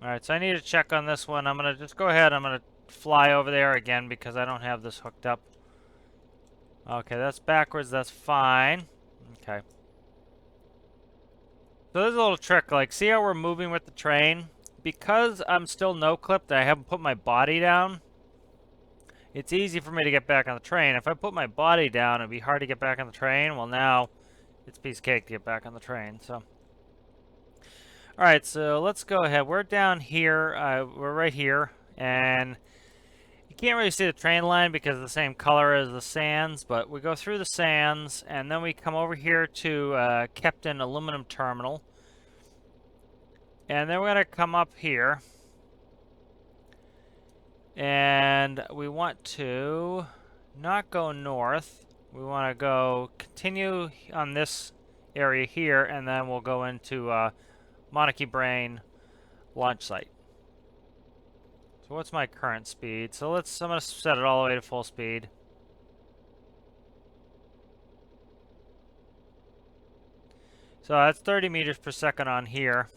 Alright, so I need to check on this one. I'm going to just go ahead. I'm going to fly over there again because I don't have this hooked up. Okay, that's backwards. That's fine. Okay. So there's a little trick. Like, see how we're moving with the train? Because I'm still no-clipped, I haven't put my body down. It's easy for me to get back on the train. If I put my body down, it'd be hard to get back on the train. Well, now it's a piece of cake to get back on the train, so. Alright, so let's go ahead. We're down here. We're right here. And you can't really see the train line because it's the same color as the sands, but we go through the sands, and then we come over here to Kepton Aluminum Terminal. And then we're going to come up here. And we want to not go north. We want to go continue on this area here, and then we'll go into Monekey Brain launch site. So what's my current speed? So I'm going to set it all the way to full speed. So that's 30 meters per second on here.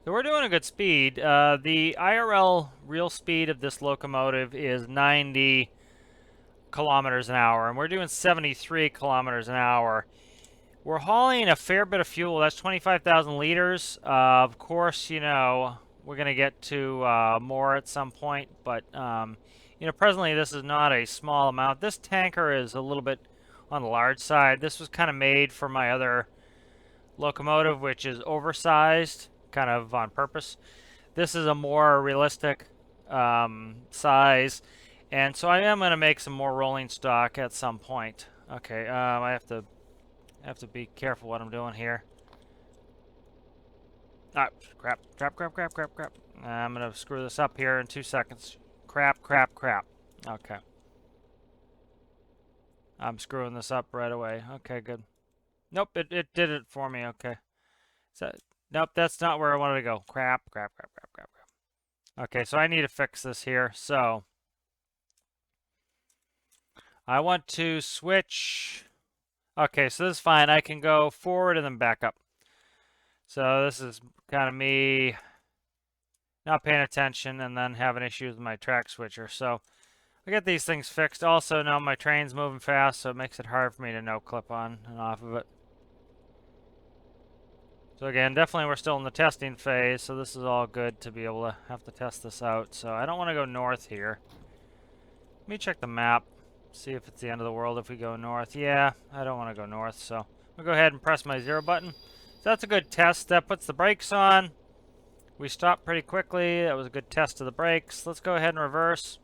So we're doing a good speed. The IRL real speed of this locomotive is 90 kilometers an hour, and we're doing 73 kilometers an hour. We're hauling a fair bit of fuel. That's 25,000 liters. Of course, you know, we're going to get to more at some point, but, you know, presently this is not a small amount. This tanker is a little bit on the large side. This was kind of made for my other locomotive, which is oversized, kind of on purpose. This is a more realistic size, and so I am going to make some more rolling stock at some point. Okay, I have to be careful what I'm doing here. Ah, crap. I'm going to screw this up here in 2 seconds. Crap. Okay. I'm screwing this up right away. Okay, good. Nope, it did it for me. Okay. So, nope, that's not where I wanted to go. Crap. Okay, so I need to fix this here. So, I want to switch. Okay, so this is fine. I can go forward and then back up. So this is kind of me not paying attention and then having issues with my track switcher. So I get these things fixed. Also, now my train's moving fast, so it makes it hard for me to no clip on and off of it. So again, definitely we're still in the testing phase, so this is all good to be able to have to test this out. So I don't want to go north here. Let me check the map. See if it's the end of the world if we go north. Yeah, I don't want to go north, so I'll go ahead and press my 0 button. So that's a good test. That puts the brakes on. We stopped pretty quickly. That was a good test of the brakes. Let's go ahead and reverse.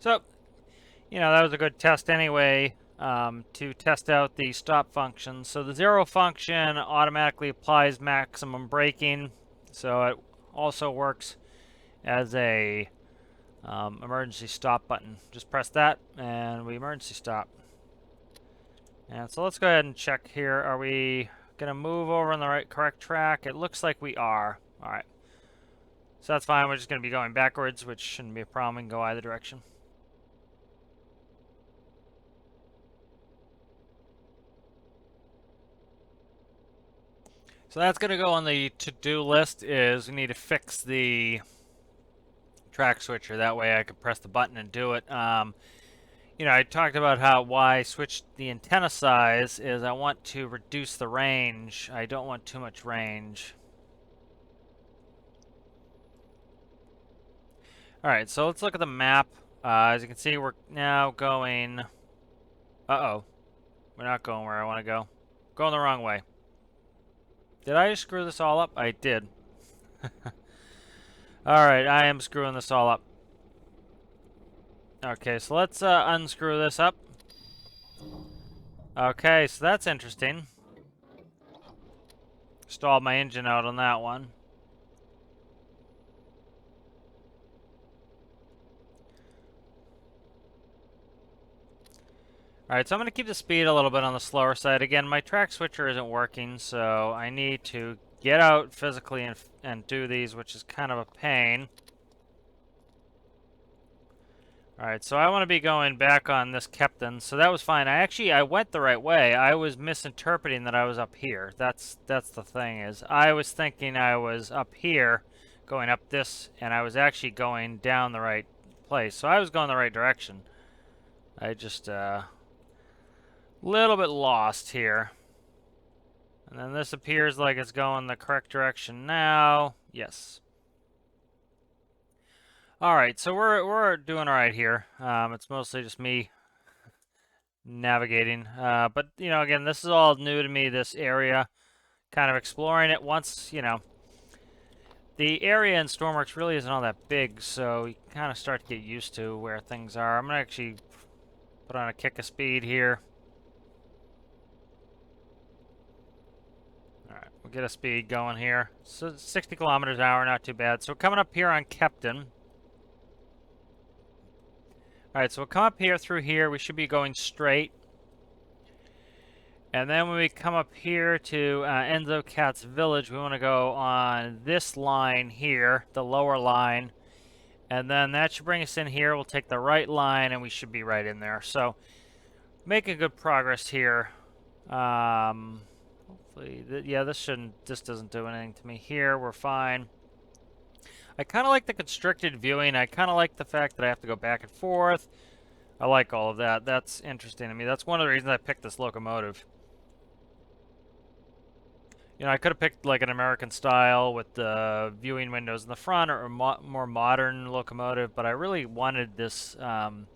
So, you know, that was a good test anyway, to test out the stop function. So the 0 function automatically applies maximum braking. So it also works as a emergency stop button. Just press that and we emergency stop. And so let's go ahead and check here. Are we going to move over on the correct track? It looks like we are. All right. So that's fine. We're just going to be going backwards, which shouldn't be a problem. We can go either direction. So that's going to go on the to-do list, is we need to fix the track switcher. That way I can press the button and do it. You know, I talked about why I switched the antenna size is I want to reduce the range. I don't want too much range. Alright, so let's look at the map. As you can see, we're now going... Uh-oh. We're not going where I want to go. Going the wrong way. Did I just screw this all up? I did. Alright, I am screwing this all up. Okay, so let's unscrew this up. Okay, so that's interesting. Stalled my engine out on that one. Alright, so I'm going to keep the speed a little bit on the slower side. Again, my track switcher isn't working, so I need to get out physically and do these, which is kind of a pain. Alright, so I want to be going back on this Captain, so that was fine. I went the right way. I was misinterpreting that I was up here. That's the thing, is I was thinking I was up here, going up this, and I was actually going down the right place. So I was going the right direction. I just, little bit lost here. And then this appears like it's going the correct direction now. Yes. Alright, so we're doing alright here. It's mostly just me navigating. But, you know, again, this is all new to me, this area. Kind of exploring it once, you know. The area in Stormworks really isn't all that big, so you kind of start to get used to where things are. I'm going to actually put on a kick of speed here. Alright, we'll get a speed going here. So 60 kilometers an hour, not too bad. So we're coming up here on Captain. Alright, so we'll come up here through here. We should be going straight. And then when we come up here to Enzo Cat's Village, we want to go on this line here, the lower line. And then that should bring us in here. We'll take the right line, and we should be right in there. So, making good progress here. Hopefully, yeah, this doesn't do anything to me here. We're fine. I kind of like the constricted viewing. I kind of like the fact that I have to go back and forth. I like all of that. That's interesting to me. That's one of the reasons I picked this locomotive. You know, I could have picked like an American style with the viewing windows in the front, or a more modern locomotive, but I really wanted this kind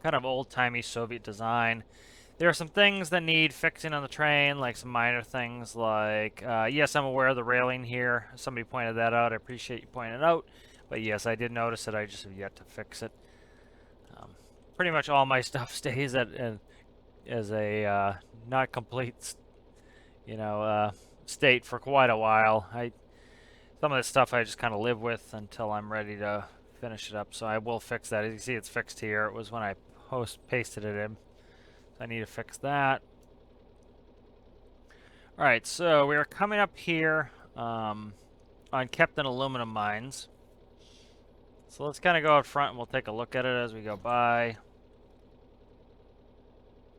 of old-timey Soviet design. There are some things that need fixing on the train, like some minor things like, yes, I'm aware of the railing here. Somebody pointed that out. I appreciate you pointing it out. But yes, I did notice it. I just have yet to fix it. Pretty much all my stuff stays as a not complete, you know, state for quite a while. Some of this stuff I just kind of live with until I'm ready to finish it up. So I will fix that. As you can see, it's fixed here. It was when I pasted it in. I need to fix that. Alright, so we are coming up here on Captain Aluminum Mines. So let's kind of go out front and we'll take a look at it as we go by.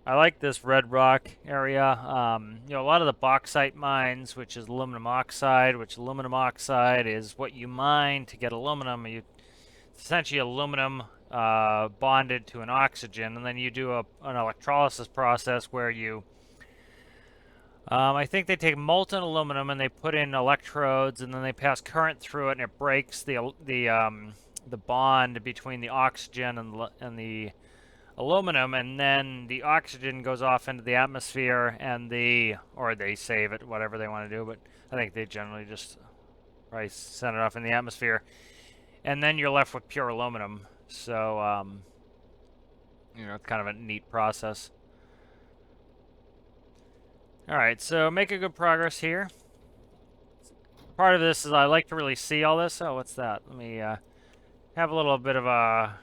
I like this red rock area. You know, a lot of the bauxite mines, which is aluminum oxide, which aluminum oxide is what you mine to get aluminum. It's essentially aluminum bonded to an oxygen, and then you do an electrolysis process where you I think they take molten aluminum and they put in electrodes, and then they pass current through it, and it breaks the bond between the oxygen and the aluminum, and then the oxygen goes off into the atmosphere, and or they save it, whatever they want to do. But I think they generally just probably send it off in the atmosphere, and then you're left with pure aluminum. So it's kind of a neat process. All right, so making good progress here. Part of this is I like to really see all this. Oh, what's that? Let me have a little bit of a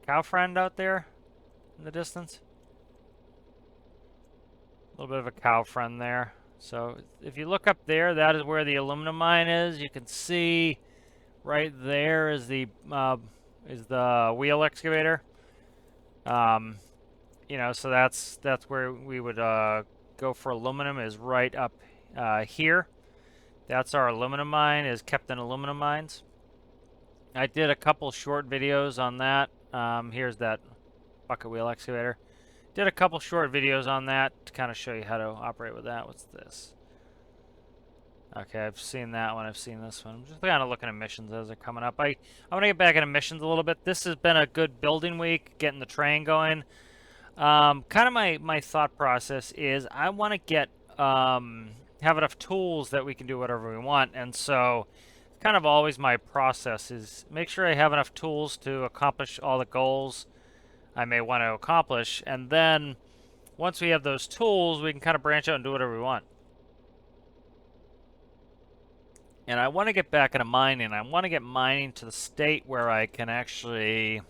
cow friend out there in the distance. A little bit of a cow friend there. So if you look up there, that is where the aluminum mine is. You can see right there is the wheel excavator. So that's where we would go for aluminum, is right up here. That's our aluminum mine, is Kepton Aluminum Mines. I did a couple short videos on that. Here's that bucket wheel excavator. Did a couple short videos on that to kind of show you how to operate with that. What's this? Okay, I've seen that one. I've seen this one. I'm just kind of looking at missions as they're coming up. I want to get back into missions a little bit. This has been a good building week, getting the train going. Kind of my thought process is I want to get have enough tools that we can do whatever we want, and so kind of always my process is make sure I have enough tools to accomplish all the goals I may want to accomplish, and then once we have those tools, we can kind of branch out and do whatever we want. And I want to get back into mining. I want to get mining to the state where I can actually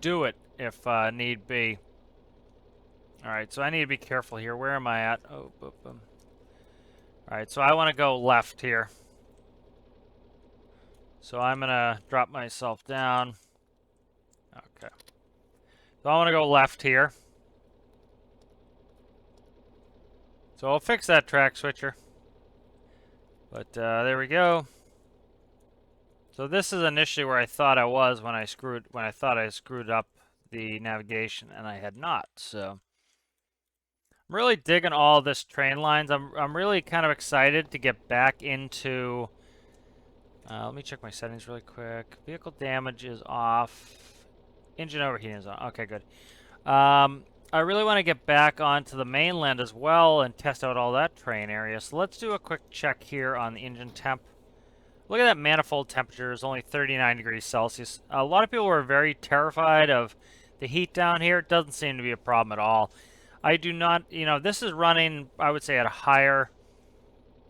do it if need be. Alright, so I need to be careful here. Where am I at? Oh, boom, boom. Alright, so I want to go left here. So I'm going to drop myself down. Okay. So I want to go left here. So I'll fix that track switcher. But there we go. So this is initially where I thought I was when I thought I screwed up the navigation, and I had not. So I'm really digging all this train lines. I'm really kind of excited to get back into. Let me check my settings really quick. Vehicle damage is off. Engine overheating is on. Okay, good. I really want to get back onto the mainland as well and test out all that train area. So let's do a quick check here on the engine temp. Look at that manifold temperature is only 39 degrees Celsius. A lot of people were very terrified of the heat down here. It doesn't seem to be a problem at all. I do not, this is running, I would say, at a higher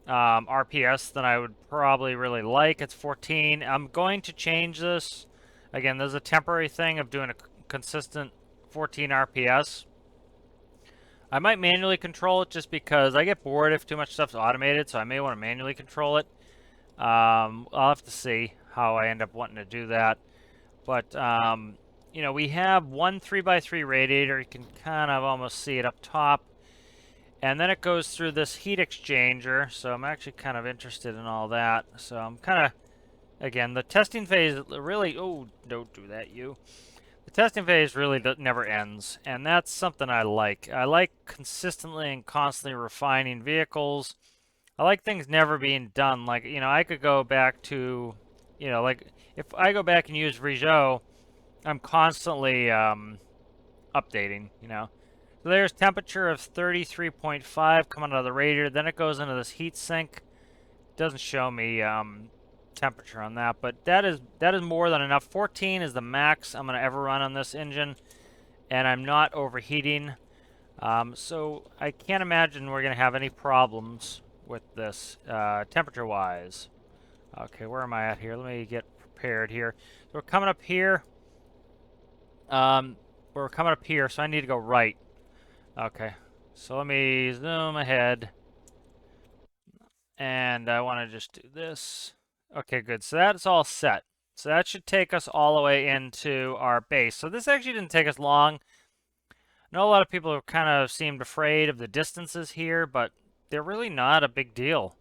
RPS than I would probably really like. It's 14. I'm going to change this. Again, there's a temporary thing of doing a consistent 14 RPS. I might manually control it just because I get bored if too much stuff's automated, so I may want to manually control it. I'll have to see how I end up wanting to do that. But, we have one 3x3 radiator. You can kind of almost see it up top. And then it goes through this heat exchanger, so I'm actually kind of interested in all that. So I'm kind of, again, the testing phase really, oh, don't do that, you. The testing phase really never ends, and that's something I like. I like consistently and constantly refining vehicles. I like things never being done. Like, I could go back to, like, if I go back and use Rijot, I'm constantly updating, So there's temperature of 33.5 coming out of the radiator. Then it goes into this heat sink. It doesn't show me temperature on that, but that is more than enough. 14 is the max I'm going to ever run on this engine, and I'm not overheating. So I can't imagine we're going to have any problems with this temperature-wise. Okay, where am I at here? Let me get prepared here. So we're coming up here. We're coming up here, so I need to go right. Okay, so let me zoom ahead. And I want to just do this. Okay, good. So that's all set. So that should take us all the way into our base. So this actually didn't take us long. I know a lot of people have kind of seemed afraid of the distances here, but they're really not a big deal.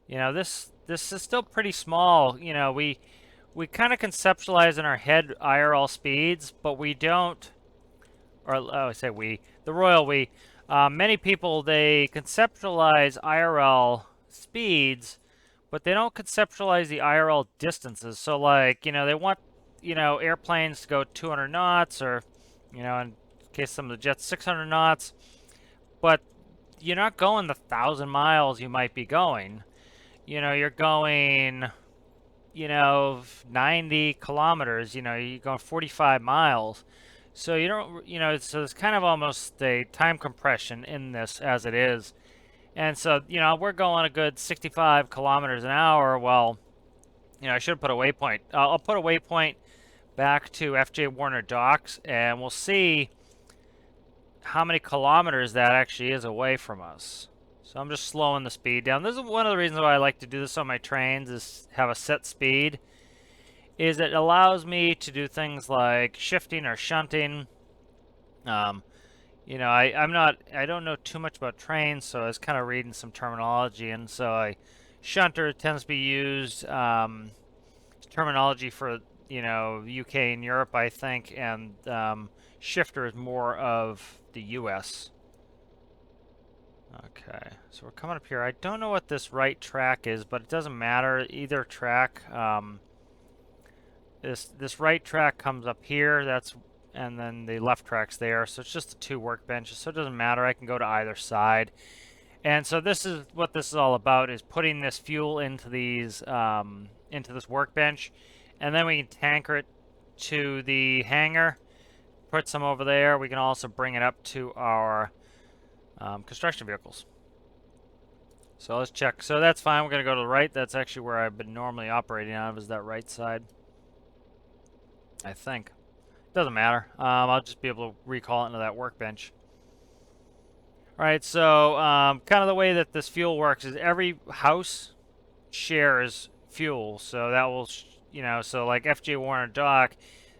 This is still pretty small. We kind of conceptualize in our head IRL speeds, but we don't or oh, I say we, the royal we. Many people, they conceptualize IRL speeds, but they don't conceptualize the IRL distances. So like, they want, airplanes to go 200 knots or, in case some of the jets, 600 knots, but you're not going the 1,000 miles you might be going. You're going, 90 kilometers, you're going 45 miles. So you don't, so there's kind of almost a time compression in this as it is. And so, we're going a good 65 kilometers an hour. Well, I should put a waypoint. I'll put a waypoint back to F.J Warner docks, and we'll see how many kilometers that actually is away from us. So I'm just slowing the speed down. This is one of the reasons why I like to do this on my trains, is have a set speed. Is it allows me to do things like shifting or shunting. I don't know too much about trains, so I was kind of reading some terminology, and so shunter tends to be used terminology for UK and Europe, I think, and shifter is more of the US. Okay, so we're coming up here. I don't know what this right track is, but it doesn't matter. Either track. This right track comes up here. And then the left track's there. So it's just the two workbenches. So it doesn't matter. I can go to either side. And so this is what this is all about: is putting this fuel into these into this workbench, and then we can tanker it to the hangar. Put some over there. We can also bring it up to our construction vehicles. So let's check. So that's fine. We're going to go to the right. That's actually where I've been normally operating out of, is that right side, I think. Doesn't matter. I'll just be able to recall it into that workbench. All right, so kind of the way that this fuel works is every house shares fuel. So that will, so like F.J Warner dock,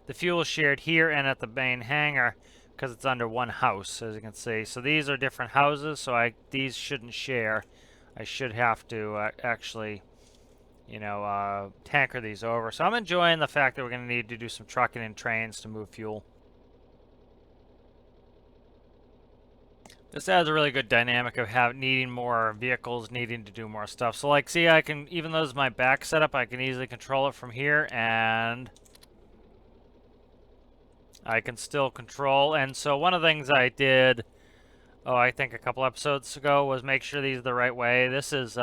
the fuel is shared here and at the main hangar, because it's under one house, as you can see. So these are different houses, so these shouldn't share. I should have to actually, tanker these over. So I'm enjoying the fact that we're going to need to do some trucking and trains to move fuel. This adds a really good dynamic of needing more vehicles, needing to do more stuff. So like, see, I can, even though this is my back setup, I can easily control it from here, and I can still control. And so one of the things I did, I think a couple episodes ago, was make sure these are the right way. This is,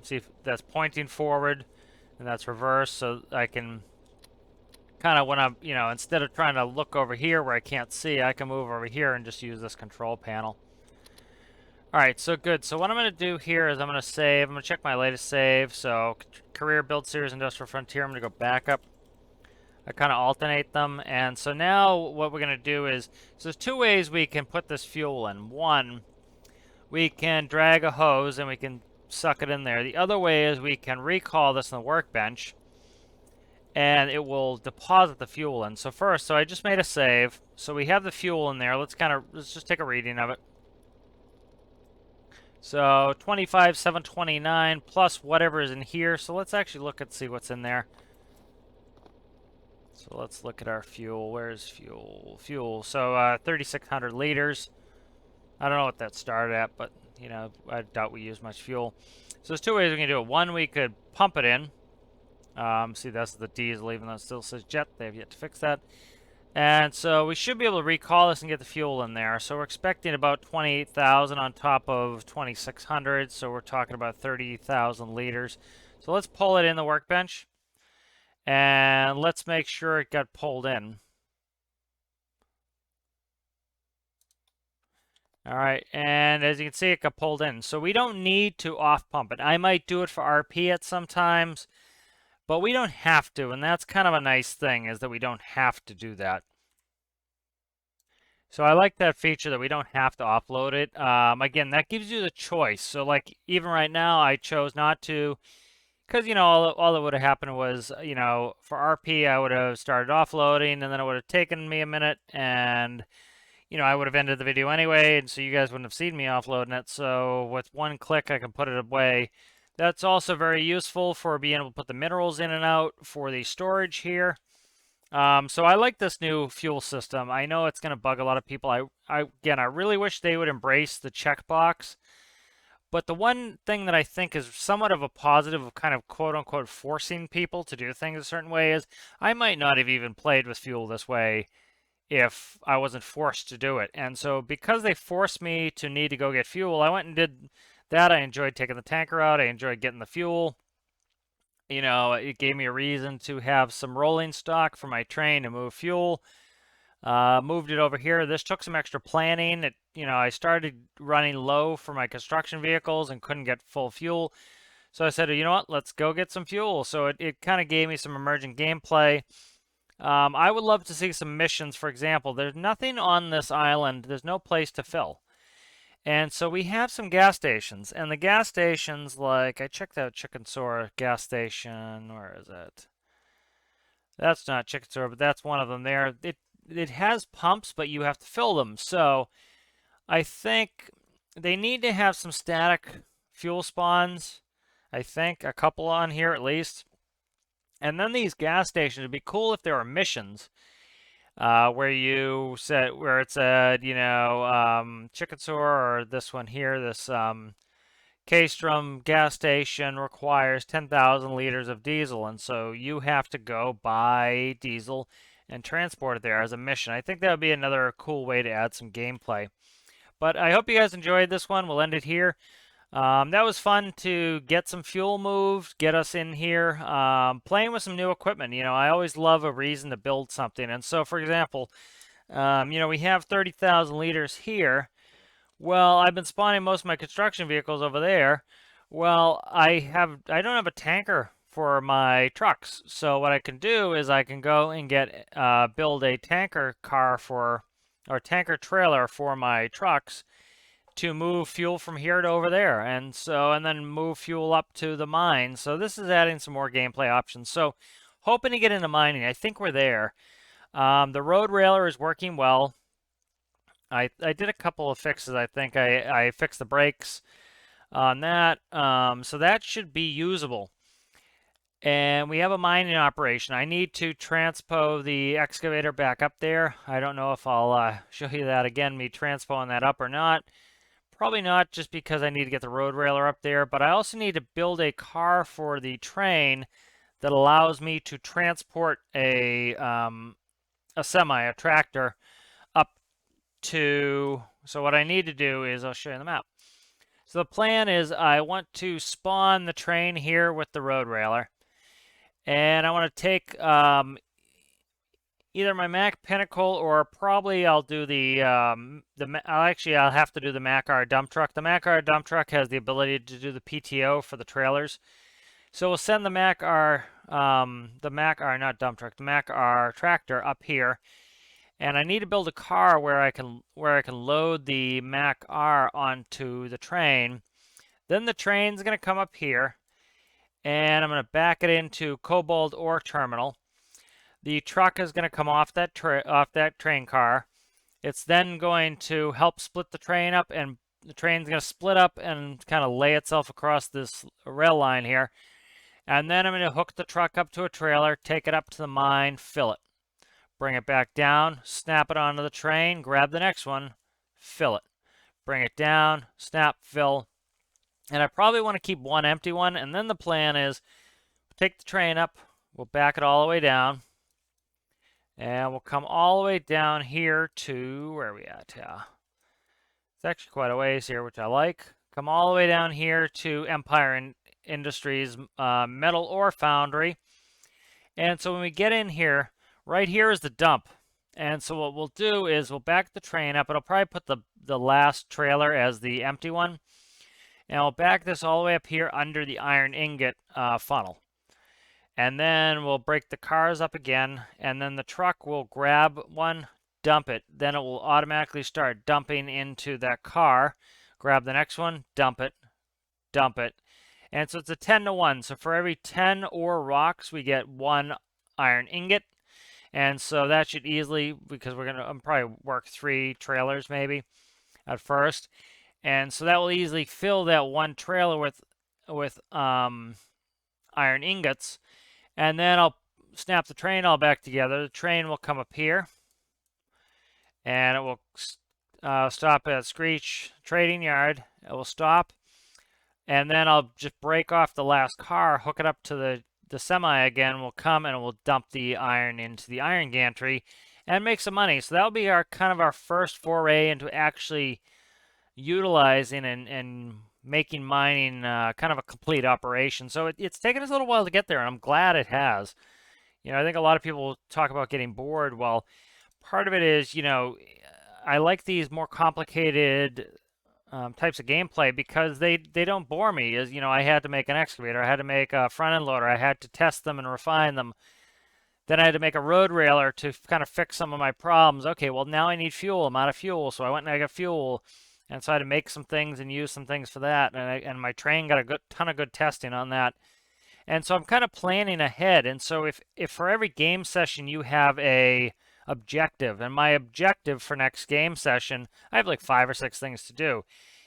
see, if that's pointing forward, and that's reverse, so I can kind of, when I'm, instead of trying to look over here where I can't see, I can move over here and just use this control panel. Alright, so good. So what I'm going to do here is I'm going to save. I'm going to check my latest save. So Career, Build Series, Industrial Frontier. I'm going to go back up. I kind of alternate them. And so now what we're going to do is, so there's two ways we can put this fuel in. One, we can drag a hose and we can suck it in there. The other way is we can recall this on the workbench, and it will deposit the fuel in. So first, so I just made a save. So we have the fuel in there. Let's just take a reading of it. So 25,729 plus whatever is in here. So let's actually look and see what's in there. So let's look at our fuel. Where's fuel? Fuel. So 3,600 liters. I don't know what that started at, but I doubt we use much fuel. So there's two ways we can do it. One, we could pump it in. See, that's the diesel, even though it still says jet. They have yet to fix that. And so we should be able to recall this and get the fuel in there. So we're expecting about 28,000 on top of 2,600. So we're talking about 30,000 liters. So let's pull it in the workbench. And let's make sure it got pulled in. All right, and as you can see, it got pulled in. So we don't need to off pump it. I might do it for RP at some times, but we don't have to, and that's kind of a nice thing, is that we don't have to do that. So I like that feature that we don't have to offload it. Again, that gives you the choice. So like, even right now, I chose not to, because, all that would have happened was, for RP, I would have started offloading, and then it would have taken me a minute, and, I would have ended the video anyway, and so you guys wouldn't have seen me offloading it. So with one click, I can put it away. That's also very useful for being able to put the minerals in and out for the storage here. So I like this new fuel system. I know it's going to bug a lot of people. Again, I really wish they would embrace the checkbox. But the one thing that I think is somewhat of a positive of kind of quote unquote forcing people to do things a certain way is I might not have even played with fuel this way if I wasn't forced to do it. And so because they forced me to need to go get fuel, I went and did that. I enjoyed taking the tanker out. I enjoyed getting the fuel. You know, it gave me a reason to have some rolling stock for my train to move fuel. Moved it over here. This took some extra planning. I started running low for my construction vehicles and couldn't get full fuel. So I said, you know what, let's go get some fuel. So it kind of gave me some emergent gameplay. I would love to see some missions. For example, there's nothing on this island. There's no place to fill. And so we have some gas stations. And the gas stations, like, I checked out Chicken Soar gas station. Where is it? That's not Chicken Soar, but that's one of them there. It has pumps, but you have to fill them. So I think they need to have some static fuel spawns. I think a couple on here at least. And then these gas stations, it'd be cool if there were missions where it said, Chicken Soar or this one here, this K-Strom gas station requires 10,000 liters of diesel, and so you have to go buy diesel and transport it there as a mission. I think that would be another cool way to add some gameplay. But I hope you guys enjoyed this one. We'll end it here. That was fun to get some fuel moved, get us in here, playing with some new equipment. I always love a reason to build something. And so, for example, we have 30,000 liters here. Well, I've been spawning most of my construction vehicles over there. Well, I don't have a tanker for my trucks. So what I can do is I can go and build a tanker tanker trailer for my trucks to move fuel from here to over there, and then move fuel up to the mine. So this is adding some more gameplay options. So hoping to get into mining. I think we're there. The road railer is working well. I did a couple of fixes. I think I fixed the brakes on that. So that should be usable. And we have a mining operation. I need to transpo the excavator back up there. I don't know if I'll show you that again, me transpoing that up or not. Probably not, just because I need to get the road railer up there, but I also need to build a car for the train that allows me to transport a tractor, up to, so what I need to do is, I'll show you the map. So the plan is I want to spawn the train here with the road railer, and I want to take either my Mac Pinnacle, or probably I'll do I'll have to do the Mac-R dump truck. The Mac-R dump truck has the ability to do the PTO for the trailers. So we'll send the Mac-R, not dump truck, the Mac-R tractor up here. And I need to build a car where I can load the Mac-R onto the train. Then the train's going to come up here, and I'm going to back it into Cobalt Ore Terminal. The truck is going to come off that train car. It's then going to help split the train up, and the train's going to split up and kind of lay itself across this rail line here. And then I'm going to hook the truck up to a trailer, take it up to the mine, fill it. Bring it back down, snap it onto the train, grab the next one, fill it. Bring it down, snap, fill. And I probably want to keep one empty one, and then the plan is take the train up, we'll back it all the way down. And we'll come all the way down here to, where are we at? Yeah. It's actually quite a ways here, which I like. Come all the way down here to Empire Industries Metal Ore Foundry. And so when we get in here, right here is the dump. And so what we'll do is we'll back the train up. It'll probably put the last trailer as the empty one. And we'll back this all the way up here under the iron ingot funnel. And then we'll break the cars up again, and then the truck will grab one, dump it. Then it will automatically start dumping into that car. Grab the next one, dump it, dump it. And so it's a 10-to-1. So for every 10 ore rocks, we get 1 iron ingot. And so that should easily, because we're going to probably work 3 trailers maybe at first. And so that will easily fill that 1 trailer with iron ingots. And then I'll snap the train all back together, the train will come up here, and it will stop at Screech Trading Yard. It will stop, and then I'll just break off the last car, hook it up to the semi again, will come and we'll dump the iron into the iron gantry and make some money. So that'll be our kind of our first foray into actually utilizing and making mining kind of a complete operation. So it's taken us a little while to get there, and I'm glad it has. You know, I think a lot of people talk about getting bored. Well, part of it is, you know, I like these more complicated types of gameplay because they don't bore me. As you know, I had to make an excavator, I had to make a front end loader, I had to test them and refine them. Then I had to make a road railer to kind of fix some of my problems. Okay, well now I need fuel. I'm out of fuel, so I went and I got fuel, and so I had to make some things and use some things for that. And my train got a good ton of good testing on that. And so I'm kind of planning ahead. And so if for every game session you have a objective, and my objective for next game session, I have like 5 or 6 things to do.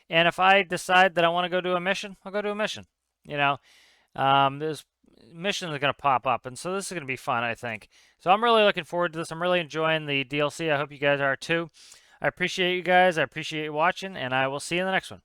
And if I decide that I want to go do a mission, I'll go do a mission. You know, there's missions are going to pop up, and so this is going to be fun, I think. So I'm really looking forward to this. I'm really enjoying the DLC. I hope you guys are too. I appreciate you guys. I appreciate you watching, and I will see you in the next one.